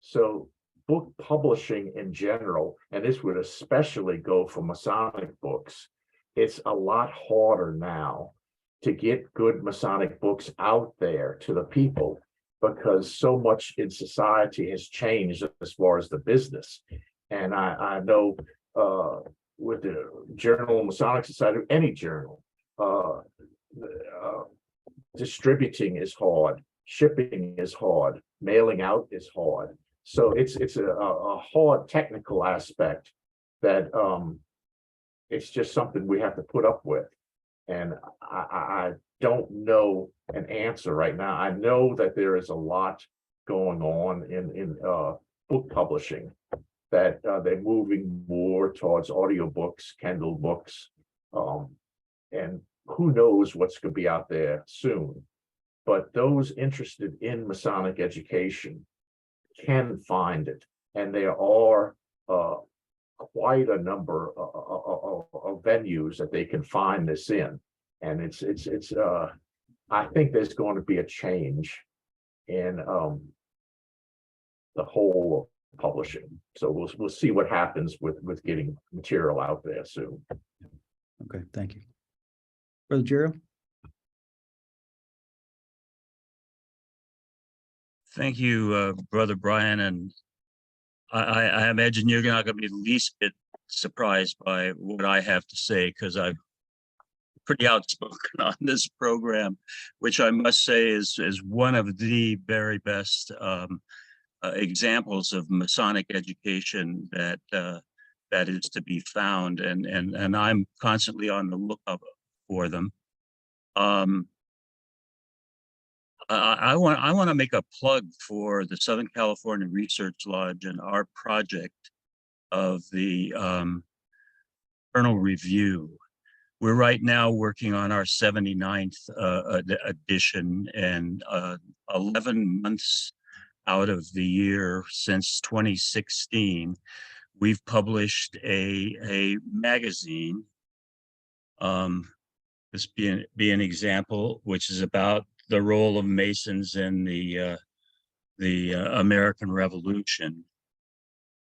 So book publishing in general, and this would especially go for Masonic books, it's a lot harder now to get good Masonic books out there to the people because so much in society has changed as far as the business. And I know with the Journal of Masonic Society, any journal, distributing is hard, shipping is hard, mailing out is hard. So it's a hard technical aspect that it's just something we have to put up with. And I don't know an answer right now. I know that there is a lot going on in book publishing, that they're moving more towards audiobooks, Kindle books, and who knows what's going to be out there soon. But those interested in Masonic education can find it, and there are quite a number of venues that they can find this in, and it's I think there's going to be a change in the whole of publishing. So we'll see what happens with getting material out there soon. Okay, thank you. Brother Gerald? Thank you, Brother Brian. And I imagine you're not going to be the least bit surprised by what I have to say, because I'm pretty outspoken on this program, which I must say is one of the very best examples of Masonic education that is to be found, and I'm constantly on the lookout for them. I want to make a plug for the Southern California Research Lodge and our project of the Journal Review. We're right now working on our 79th edition, and 11 months out of the year since 2016, we've published a magazine. This be an example, which is about the role of Masons in the American Revolution.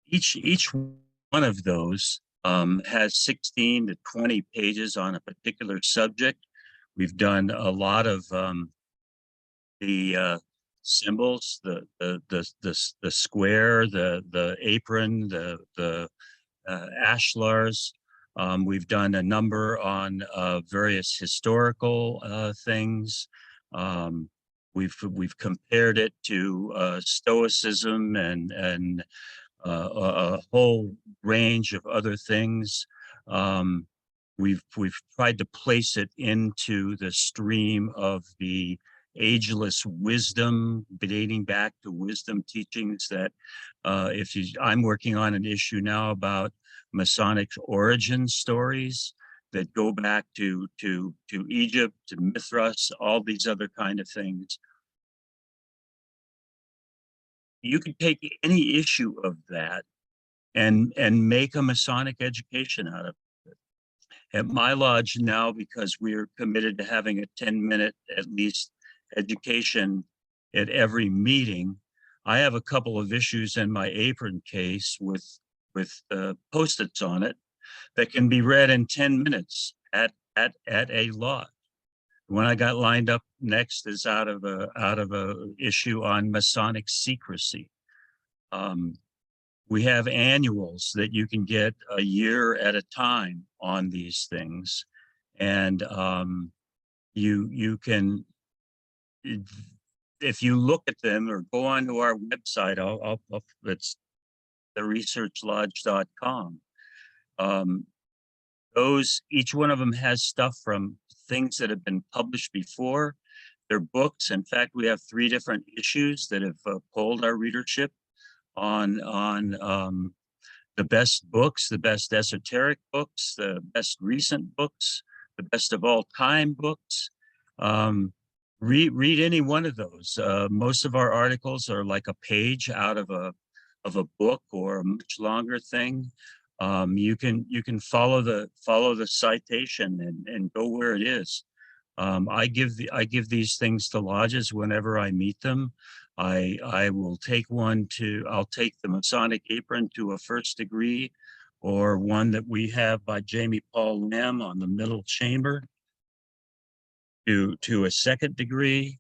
Each one of those has 16 to 20 pages on a particular subject. We've done a lot of the symbols, the square, the apron, the ashlars. We've done a number on various historical things. We've compared it to Stoicism and a whole range of other things. We've tried to place it into the stream of the ageless wisdom dating back to wisdom teachings that I'm working on an issue now about Masonic origin stories that go back to Egypt, to Mithras, all these other kind of things. You can take any issue of that and make a Masonic education out of it. At my lodge now, because we're committed to having a 10-minute at least education at every meeting, I have a couple of issues in my apron case with Post-its on it that can be read in 10 minutes at a lodge. When I got lined up next is out of a issue on Masonic secrecy. We have annuals that you can get a year at a time on these things, and you can, if you look at them or go onto our website, it's theresearchlodge.com. Each one of them has stuff from things that have been published before. They're books. In fact, we have 3 different issues that have polled our readership on the best books, the best esoteric books, the best recent books, the best of all time books. Read any one of those. Most of our articles are like a page out of a book or a much longer thing. You can follow the citation and go where it is. I give these things to lodges whenever I meet them. I will take I'll take the Masonic apron to a 1st degree, or one that we have by Jamie Paul Lamb on the middle chamber to a 2nd degree,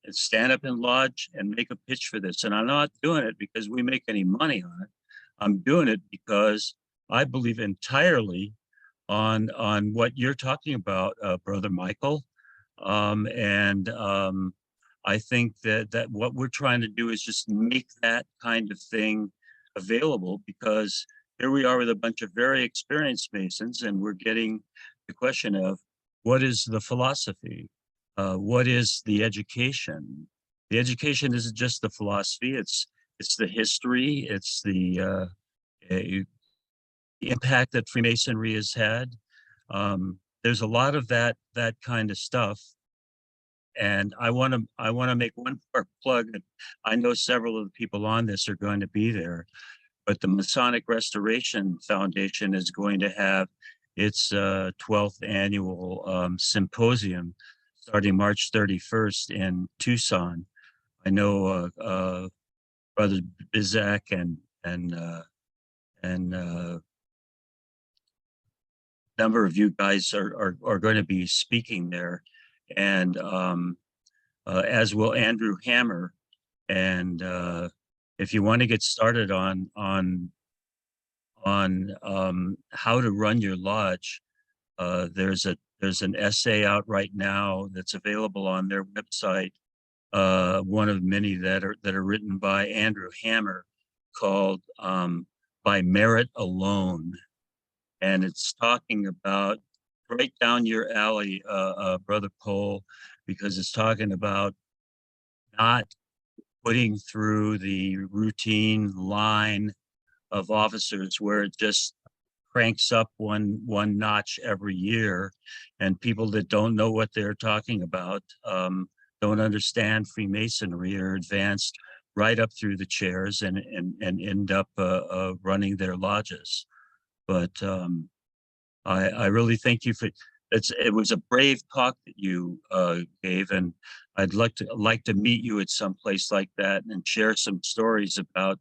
and stand up in lodge and make a pitch for this. And I'm not doing it because we make any money on it. I'm doing it because I believe entirely on what you're talking about, Brother Michael. I think that what we're trying to do is just make that kind of thing available, because here we are with a bunch of very experienced Masons, and we're getting the question of what is the philosophy? What is the education? The education isn't just the philosophy, it's the history, it's the impact that Freemasonry has had. There's a lot of that kind of stuff. And I want to make one more plug. I know several of the people on this are going to be there, but the Masonic Restoration Foundation is going to have its 12th annual symposium starting March 31st in Tucson. I know Brother Bizak and number of you guys are going to be speaking there, and as will Andrew Hammer. And if you want to get started on how to run your lodge, there's an essay out right now that's available on their website, one of many that are written by Andrew Hammer, called By Merit Alone. And it's talking about, right down your alley, Brother Cole, because it's talking about not putting through the routine line of officers where it just cranks up one notch every year, and people that don't know what they're talking about, don't understand Freemasonry, are advanced right up through the chairs and end up running their lodges. But I really thank you for it was a brave talk that you gave, and I'd like to meet you at some place like that and share some stories about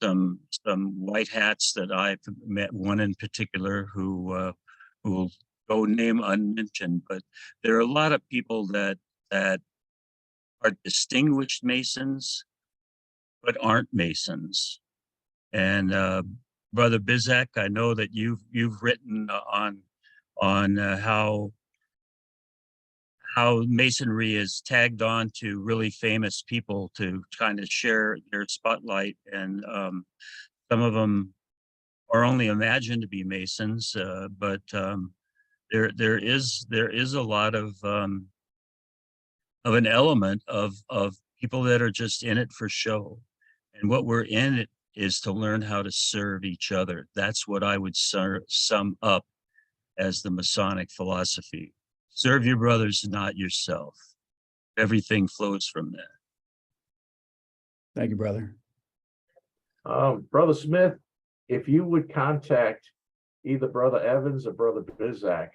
some white hats that I've met. One in particular who will go name unmentioned, but there are a lot of people that are distinguished Masons but aren't Masons. And Brother Bizak, I know that you've written on how Masonry is tagged on to really famous people to kind of share their spotlight, and some of them are only imagined to be Masons, but there is a lot of an element of people that are just in it for show, and what we're in it is to learn how to serve each other. That's what I would sum up as the Masonic philosophy. Serve your brothers, not yourself. Everything flows from that. Thank you, brother. Brother Smith, if you would contact either Brother Evans or Brother Bizak,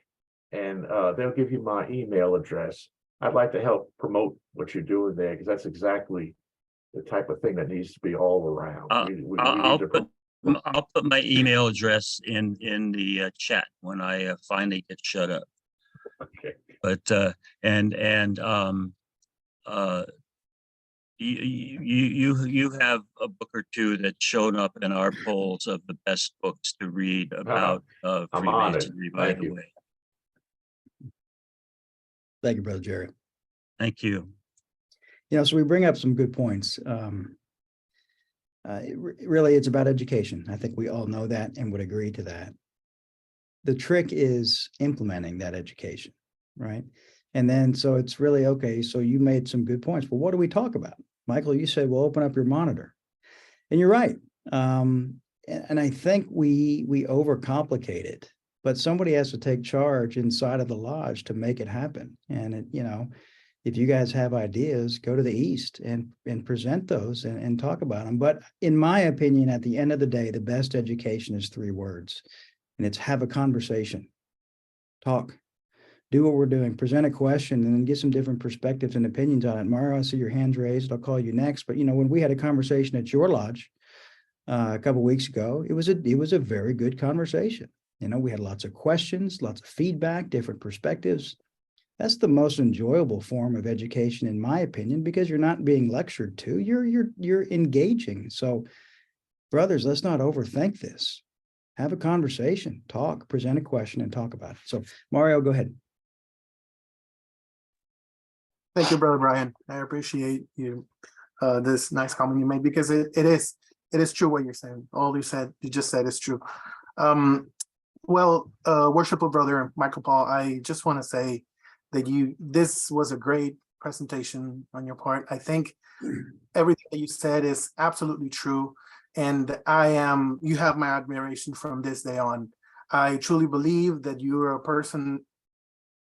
and they'll give you my email address. I'd like to help promote what you're doing there, because that's exactly the type of thing that needs to be all around. I'll put my email address in the chat when I finally get shut up. Okay. But you have a book or two that's shown up in our polls of the best books to read about Freemasonry, by the way. Thank you, Brother Jerry. Thank you. So we bring up some good points. Really, it's about education. I think we all know that and would agree to that. The trick is implementing that education, right? And then, so it's really, okay, so you made some good points. Well, what do we talk about? Michael, you said, well, open up your monitor. And you're right. And I think we overcomplicate it, but somebody has to take charge inside of the lodge to make it happen. And, if you guys have ideas, go to the East and present those and talk about them. But in my opinion, at the end of the day, the best education is 3 words, and it's have a conversation, talk, do what we're doing, present a question, and then get some different perspectives and opinions on it. Mario, I see your hands raised. I'll call you next. But, when we had a conversation at your lodge a couple of weeks ago, it was a very good conversation. We had lots of questions, lots of feedback, different perspectives. That's the most enjoyable form of education, in my opinion, because you're not being lectured to, you're engaging. So, brothers, let's not overthink this. Have a conversation, talk, present a question, and talk about it. So, Mario, go ahead. Thank you, Brother Brian. I appreciate you this nice comment you made, because it is true what you're saying. All you just said is true. Worshipful Brother Michael Paul, I just want to say that this was a great presentation on your part. I think everything that you said is absolutely true, and you have my admiration from this day on. I truly believe that you are a person,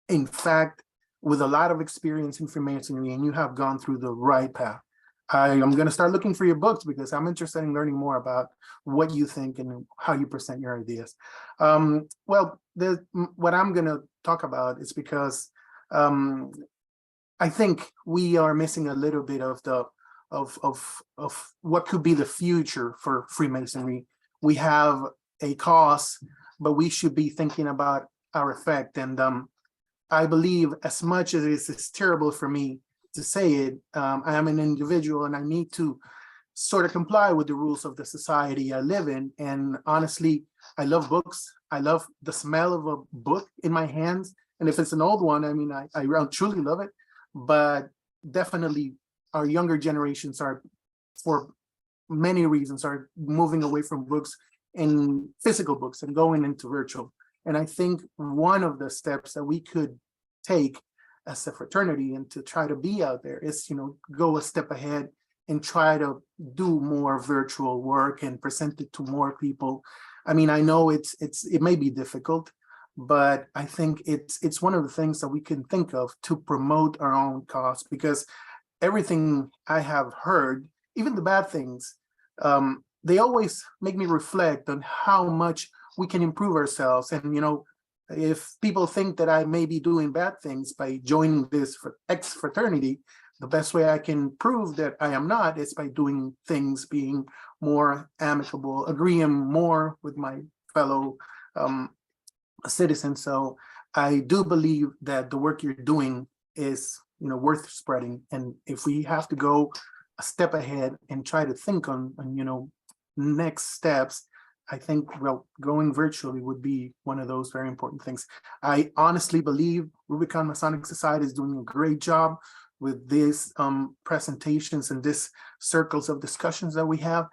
in fact, with a lot of experience in Freemasonry, and you have gone through the right path. I am going to start looking for your books, because I'm interested in learning more about what you think and how you present your ideas. What I'm going to talk about is because I think we are missing a little bit of what could be the future for Freemasonry. We have a cause, but we should be thinking about our effect. And I believe, as much as it's terrible for me to say it, I am an individual and I need to sort of comply with the rules of the society I live in. And honestly, I love books. I love the smell of a book in my hands. And if it's an old one, I truly love it. But definitely our younger generations are, for many reasons, are moving away from books and physical books and going into virtual. And I think one of the steps that we could take as a fraternity and to try to be out there is, go a step ahead and try to do more virtual work and present it to more people. I know it may be difficult, but I think it's one of the things that we can think of to promote our own cause, because everything I have heard, even the bad things, they always make me reflect on how much we can improve ourselves. And, if people think that I may be doing bad things by joining this X fraternity, the best way I can prove that I am not is by doing things, being more amicable, agreeing more with my fellow citizens. So I do believe that the work you're doing is, worth spreading. And if we have to go a step ahead and try to think on next steps, I think, going virtually would be one of those very important things. I honestly believe Rubicon Masonic Society is doing a great job with these presentations and this circles of discussions that we have.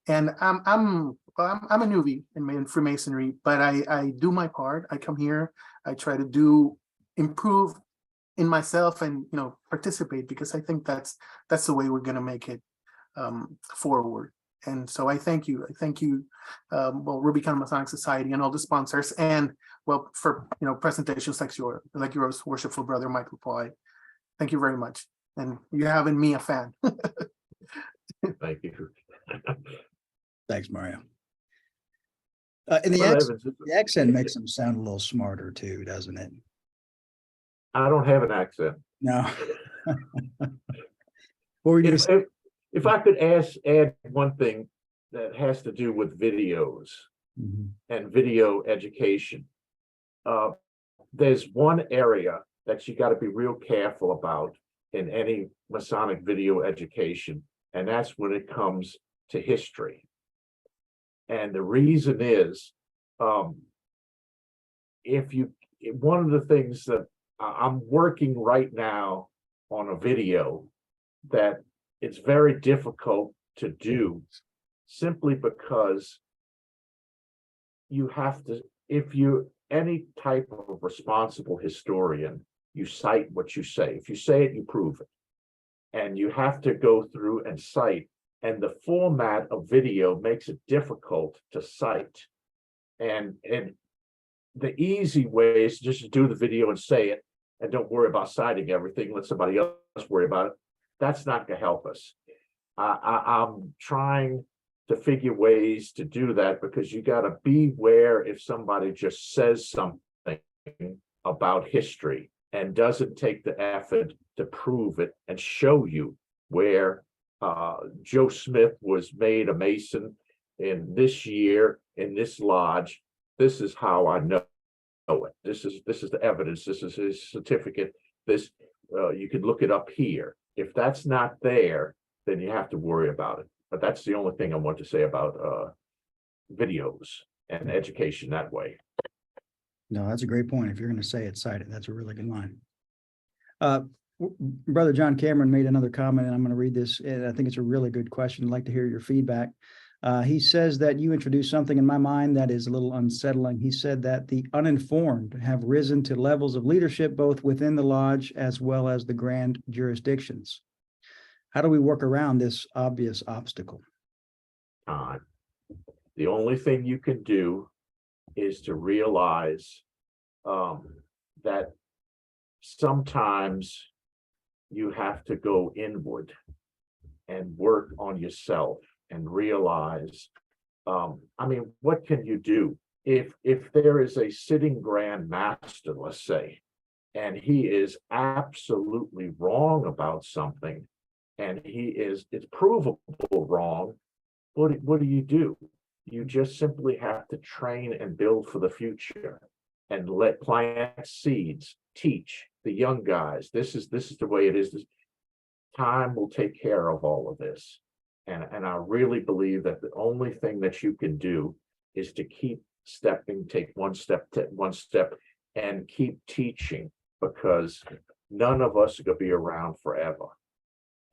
And I'm a newbie in Freemasonry, but I do my part. I come here, I try to improve in myself and participate, because I think that's the way we're going to make it forward. And so I thank you. Rubicon Masonic Society and all the sponsors, and for presentations like yours, Worshipful Brother Michael Paul. Thank you very much, and you having me a fan. Thank you. Thanks, Mario. And Well, Evans, the accent makes them sound a little smarter too, doesn't it? I don't have an accent. No. What were you going to say? If I could add one thing that has to do with videos and video education. There's one area that you got to be real careful about in any Masonic video education, and that's when it comes to history. And the reason is, one of the things that I'm working right now on a video that it's very difficult to do, simply because you have to, if you're any type of responsible historian, you cite what you say. If you say it, you prove it. And you have to go through and cite. And the format of video makes it difficult to cite. And the easy way is just to do the video and say it, and don't worry about citing everything. Let somebody else worry about it. That's not going to help us. I'm trying to figure ways to do that, because you got to beware if somebody just says something about history and doesn't take the effort to prove it and show you where Joe Smith was made a Mason in this year in this lodge. This is how I know it. This is the evidence. This is his certificate. This you can look it up here. If that's not there, then you have to worry about it. But that's the only thing I want to say about videos and education that way. No, that's a great point. If you're going to say it, cite it. That's a really good line. Brother John Cameron made another comment, and I'm going to read this, and I think it's a really good question. I'd like to hear your feedback. He says that you introduced something in my mind that is a little unsettling. He said that the uninformed have risen to levels of leadership, both within the lodge as well as the grand jurisdictions. How do we work around this obvious obstacle? Time. The only thing you can do is to realize that sometimes you have to go inward and work on yourself and realize, what can you do? If there is a sitting Grand Master, let's say, and he is absolutely wrong about something, and it's provable wrong, what do? You just simply have to train and build for the future and plant seeds, teach the young guys. This is the way it is. Time will take care of all of this. And I really believe that the only thing that you can do is to keep stepping, take one step, and keep teaching, because none of us are going to be around forever.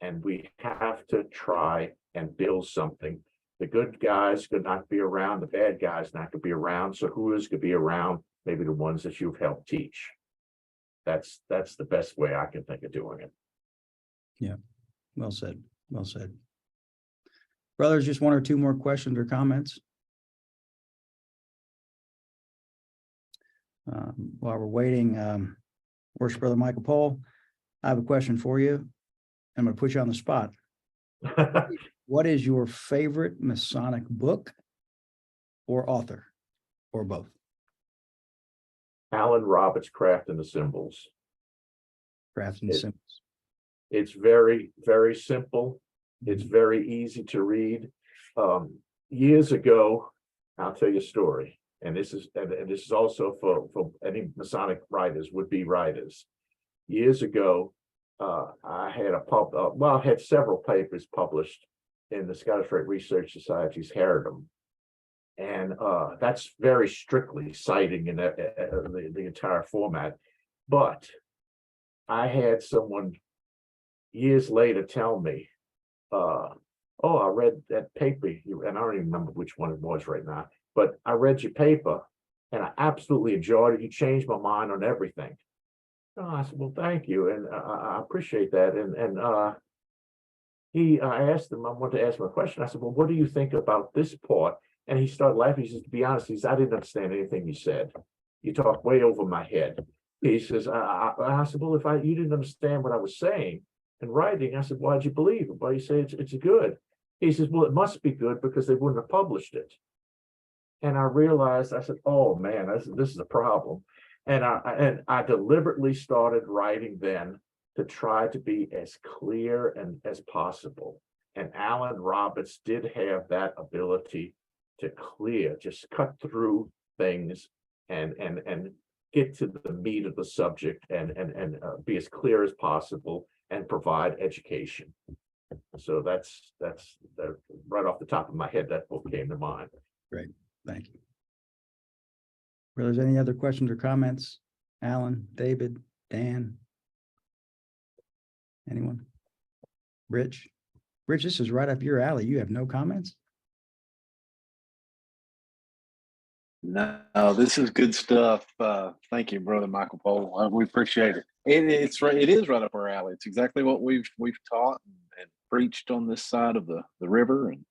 And we have to try and build something. The good guys could not be around, the bad guys not going to be around. So who is going to be around? Maybe the ones that you've helped teach. That's the best way I can think of doing it. Yeah, well said. Well said. Brothers, just one or two more questions or comments. While we're waiting, Worship Brother Michael Paul, I have a question for you. I'm going to put you on the spot. What is your favorite Masonic book or author, or both? Alan Roberts, Craft and the Symbols. Crafts and It- symbols. It's very, very simple. It's very easy to read. Years ago, I'll tell you a story, and this is also for any Masonic writers, would-be writers. Years ago, I had I had several papers published in the Scottish Rite Research Society's Heredom, and that's very strictly citing in the entire format. But I had someone years later tell me, oh, I read that paper, and I don't even remember which one it was right now, but I read your paper and I absolutely enjoyed it. You changed my mind on everything. Oh, I said, well, thank you. And I appreciate that. And I asked him, I wanted to ask him a question. I said, well, what do you think about this part? And he started laughing. He says, to be honest, he says, I didn't understand anything you said. You talked way over my head. He says, I said, well, if you didn't understand what I was saying and writing, I said, why'd you believe it? Well, you say it's good. He says, well, it must be good because they wouldn't have published it. And I realized, I said, oh man, this is a problem. And I deliberately started writing then to try to be as clear and as possible. And Alan Roberts did have that ability to just cut through things and get to the meat of the subject and be as clear as possible and provide education. So that's right off the top of my head, that book came to mind. Great, thank you. Brothers, any other questions or comments? Alan, David, Dan? Anyone? Rich? Rich, this is right up your alley. You have no comments? No, this is good stuff. Thank you, Brother Michael Pohl. We appreciate it. It is right up our alley. It's exactly what we've taught and preached on this side of the river, and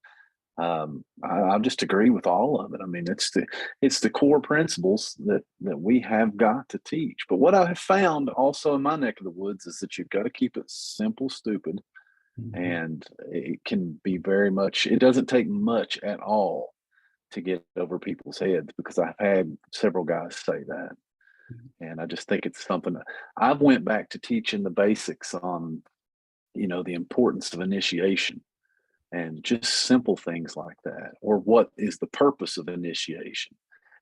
I just agree with all of it. I mean, it's the core principles that we have got to teach. But what I have found also in my neck of the woods is that you've got to keep it simple, stupid, and it can be very much. It doesn't take much at all to get over people's heads, because I've had several guys say that. And I just think it's something that I've went back to teaching the basics on, the importance of initiation and just simple things like that, or what is the purpose of initiation.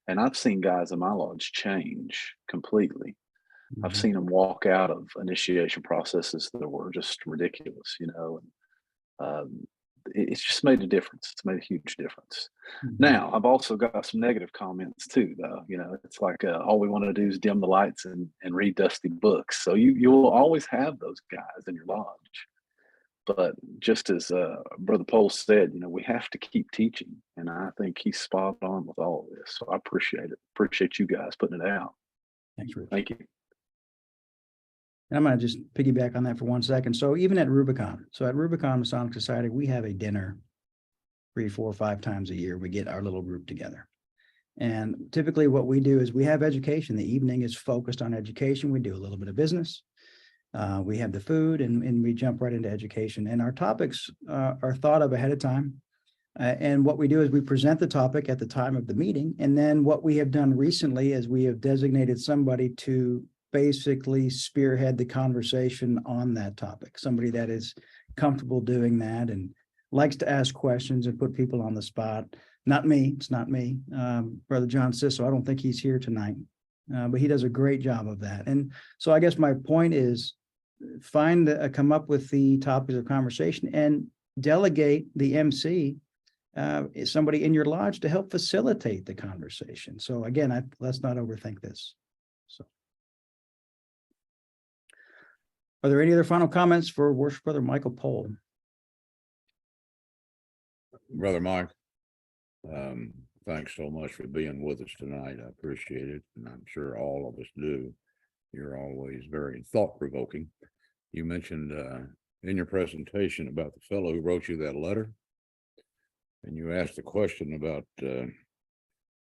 And I've seen guys in my lodge change completely. I've seen them walk out of initiation processes that were just ridiculous, and it's just made a difference. It's made a huge difference. Now, I've also got some negative comments too, though. It's like all we want to do is dim the lights and read dusty books. So you will always have those guys in your lodge. But just as Brother Pohl said, we have to keep teaching. And I think he's spot on with all of this. So I appreciate it. Appreciate you guys putting it out. Thanks, Rich. Thank you. And I'm going to just piggyback on that for 1 second. So even at Rubicon, at Rubicon Masonic Society, we have a dinner 3, 4, 5 times a year. We get our little group together. And typically what we do is we have education. The evening is focused on education. We do a little bit of business. We have the food, and we jump right into education. And our topics are thought of ahead of time. And what we do is we present the topic at the time of the meeting. And then what we have done recently is we have designated somebody to basically spearhead the conversation on that topic, somebody that is comfortable doing that and likes to ask questions and put people on the spot. Not me, it's not me. Brother John Sisso, I don't think he's here tonight, but he does a great job of that. And so I guess my point is come up with the topics of conversation and delegate the MC, somebody in your lodge, to help facilitate the conversation. So again, let's not overthink this. So. Are there any other final comments for Worship Brother Michael Pohl? Brother Mike, thanks so much for being with us tonight. I appreciate it, and I'm sure all of us do. You're always very thought-provoking. You mentioned in your presentation about the fellow who wrote you that letter, and you asked the question about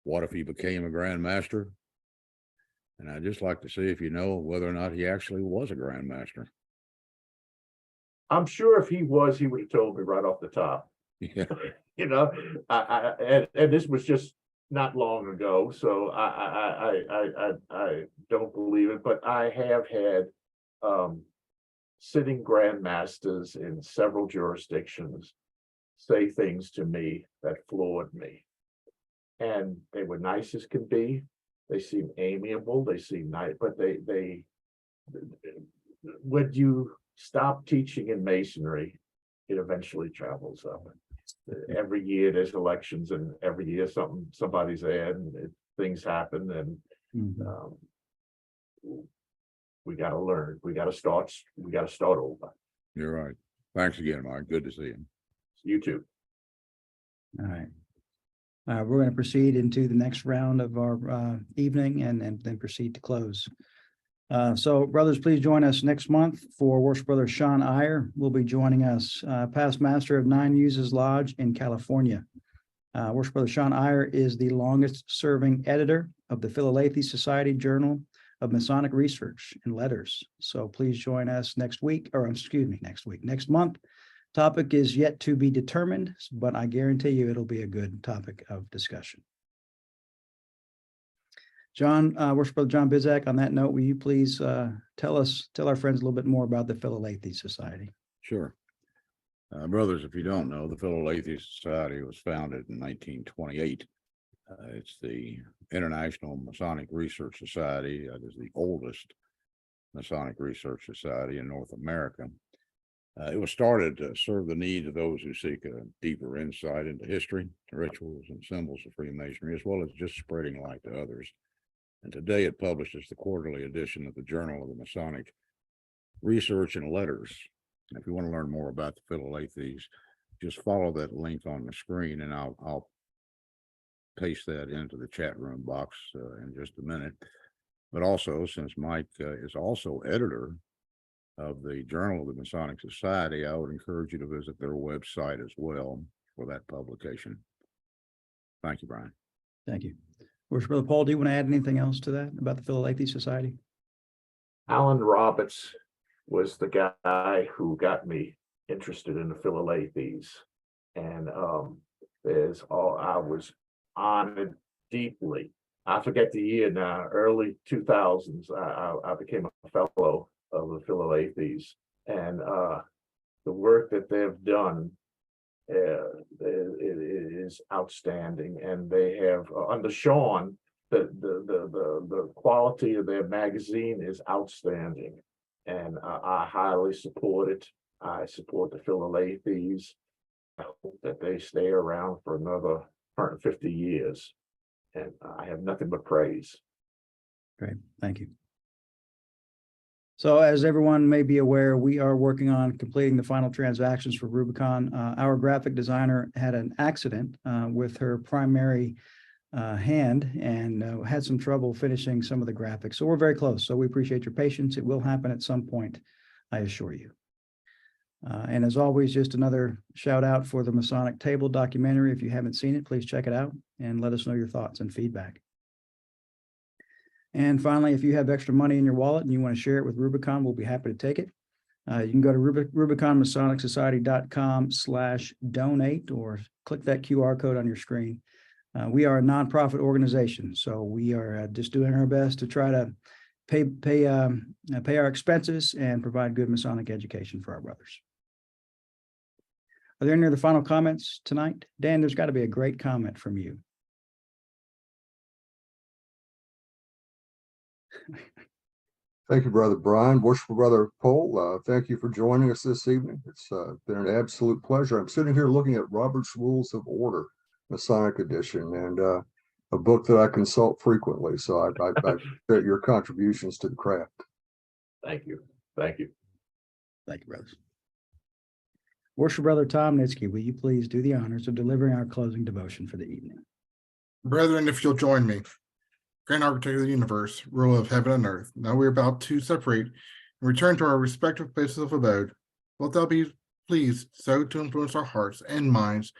what if he became a Grand Master? And I'd just like to see if you know whether or not he actually was a Grand Master. I'm sure if he was, he would have told me right off the top. Yeah. And this was just not long ago, so I don't believe it, but I have had sitting grandmasters in several jurisdictions say things to me that floored me. And they were nice as can be. They seem amiable, they seem nice, but they when you stop teaching in Masonry, it eventually travels up. Every year there's elections, and every year somebody's there, and things happen, and we got to learn. We got to start over. You're right. Thanks again, Mike. Good to see you. You too. All right. We're going to proceed into the next round of our evening and then proceed to close. So brothers, please join us next month for Worship Brother Sean Iyer will be joining us, past master of Nine Muses Lodge in California. Worship Brother Sean Iyer is the longest serving editor of the Philalethes Society Journal of Masonic Research and Letters. So please join us next month. Topic is yet to be determined, but I guarantee you it'll be a good topic of discussion. John, Worship Brother John Bizak, on that note, will you please tell our friends a little bit more about the Philalethes Society? Sure. Brothers, if you don't know, the Philalethes Society was founded in 1928. It's the International Masonic Research Society. That is the oldest Masonic Research Society in North America. It was started to serve the needs of those who seek a deeper insight into history, rituals, and symbols of Freemasonry, as well as just spreading light to others. And today it publishes the quarterly edition of the Journal of the Masonic Research and Letters. And if you want to learn more about the Philalethes, just follow that link on the screen, and I'll paste that into the chat room box in just a minute. But also, since Mike is also editor of the Journal of the Masonic Society, I would encourage you to visit their website as well for that publication. Thank you, Brian. Thank you. Worship Brother Paul, do you want to add anything else to that about the Philalethes Society? Alan Roberts was the guy who got me interested in the Philalethes, and I was honored deeply. I forget the year now, early 2000s. I became a fellow of the Philalethes, and the work that they've done is outstanding, and they have under Sean the quality of their magazine is outstanding, and I highly support it. I support the Philalethes. I hope that they stay around for another 150 years, and I have nothing but praise. Great, thank you. So as everyone may be aware, we are working on completing the final transactions for Rubicon. Our graphic designer had an accident with her primary hand and had some trouble finishing some of the graphics. So we're very close. So we appreciate your patience. It will happen at some point, I assure you. And as always, just another shout out for the Masonic Table documentary. If you haven't seen it, please check it out and let us know your thoughts and feedback. And finally, if you have extra money in your wallet and you want to share it with Rubicon, we'll be happy to take it. You can go to RubiconMasonicSociety.com/donate or click that QR code on your screen. We are a nonprofit organization, so we are just doing our best to try to pay our expenses and provide good Masonic education for our brothers. Are there any other final comments tonight? Dan, there's got to be a great comment from you. Thank you, Brother Brian. Worshipful Brother Paul, thank you for joining us this evening. It's been an absolute pleasure. I'm sitting here looking at Robert's Rules of Order, Masonic Edition, and a book that I consult frequently. So I appreciate your contributions to the craft. Thank you. Thank you. Thank you, brothers. Worship Brother Tom Nitsky, will you please do the honors of delivering our closing devotion for the evening? Brethren, if you'll join me. Grand Architect of the universe, ruler of heaven and earth, now we are about to separate and return to our respective places of abode. Wilt thou be pleased so to influence our hearts and minds,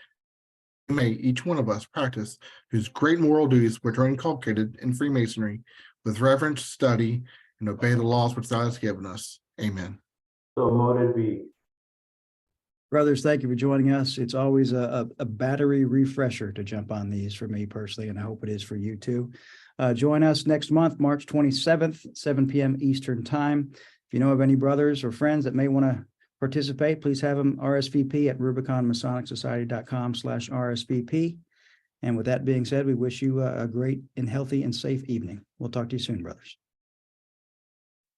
may each one of us practice whose great moral duties which are inculcated in Freemasonry with reverence, study, and obey the laws which thou hast given us. Amen. So mote it be. Brothers, thank you for joining us. It's always a battery refresher to jump on these for me personally, and I hope it is for you too. Join us next month, March 27th, 7 p.m. Eastern Time. If you know of any brothers or friends that may want to participate, please have them RSVP at rubiconmasonicSociety.com/RSVP. And with that being said, we wish you a great and healthy and safe evening. We'll talk to you soon, brothers.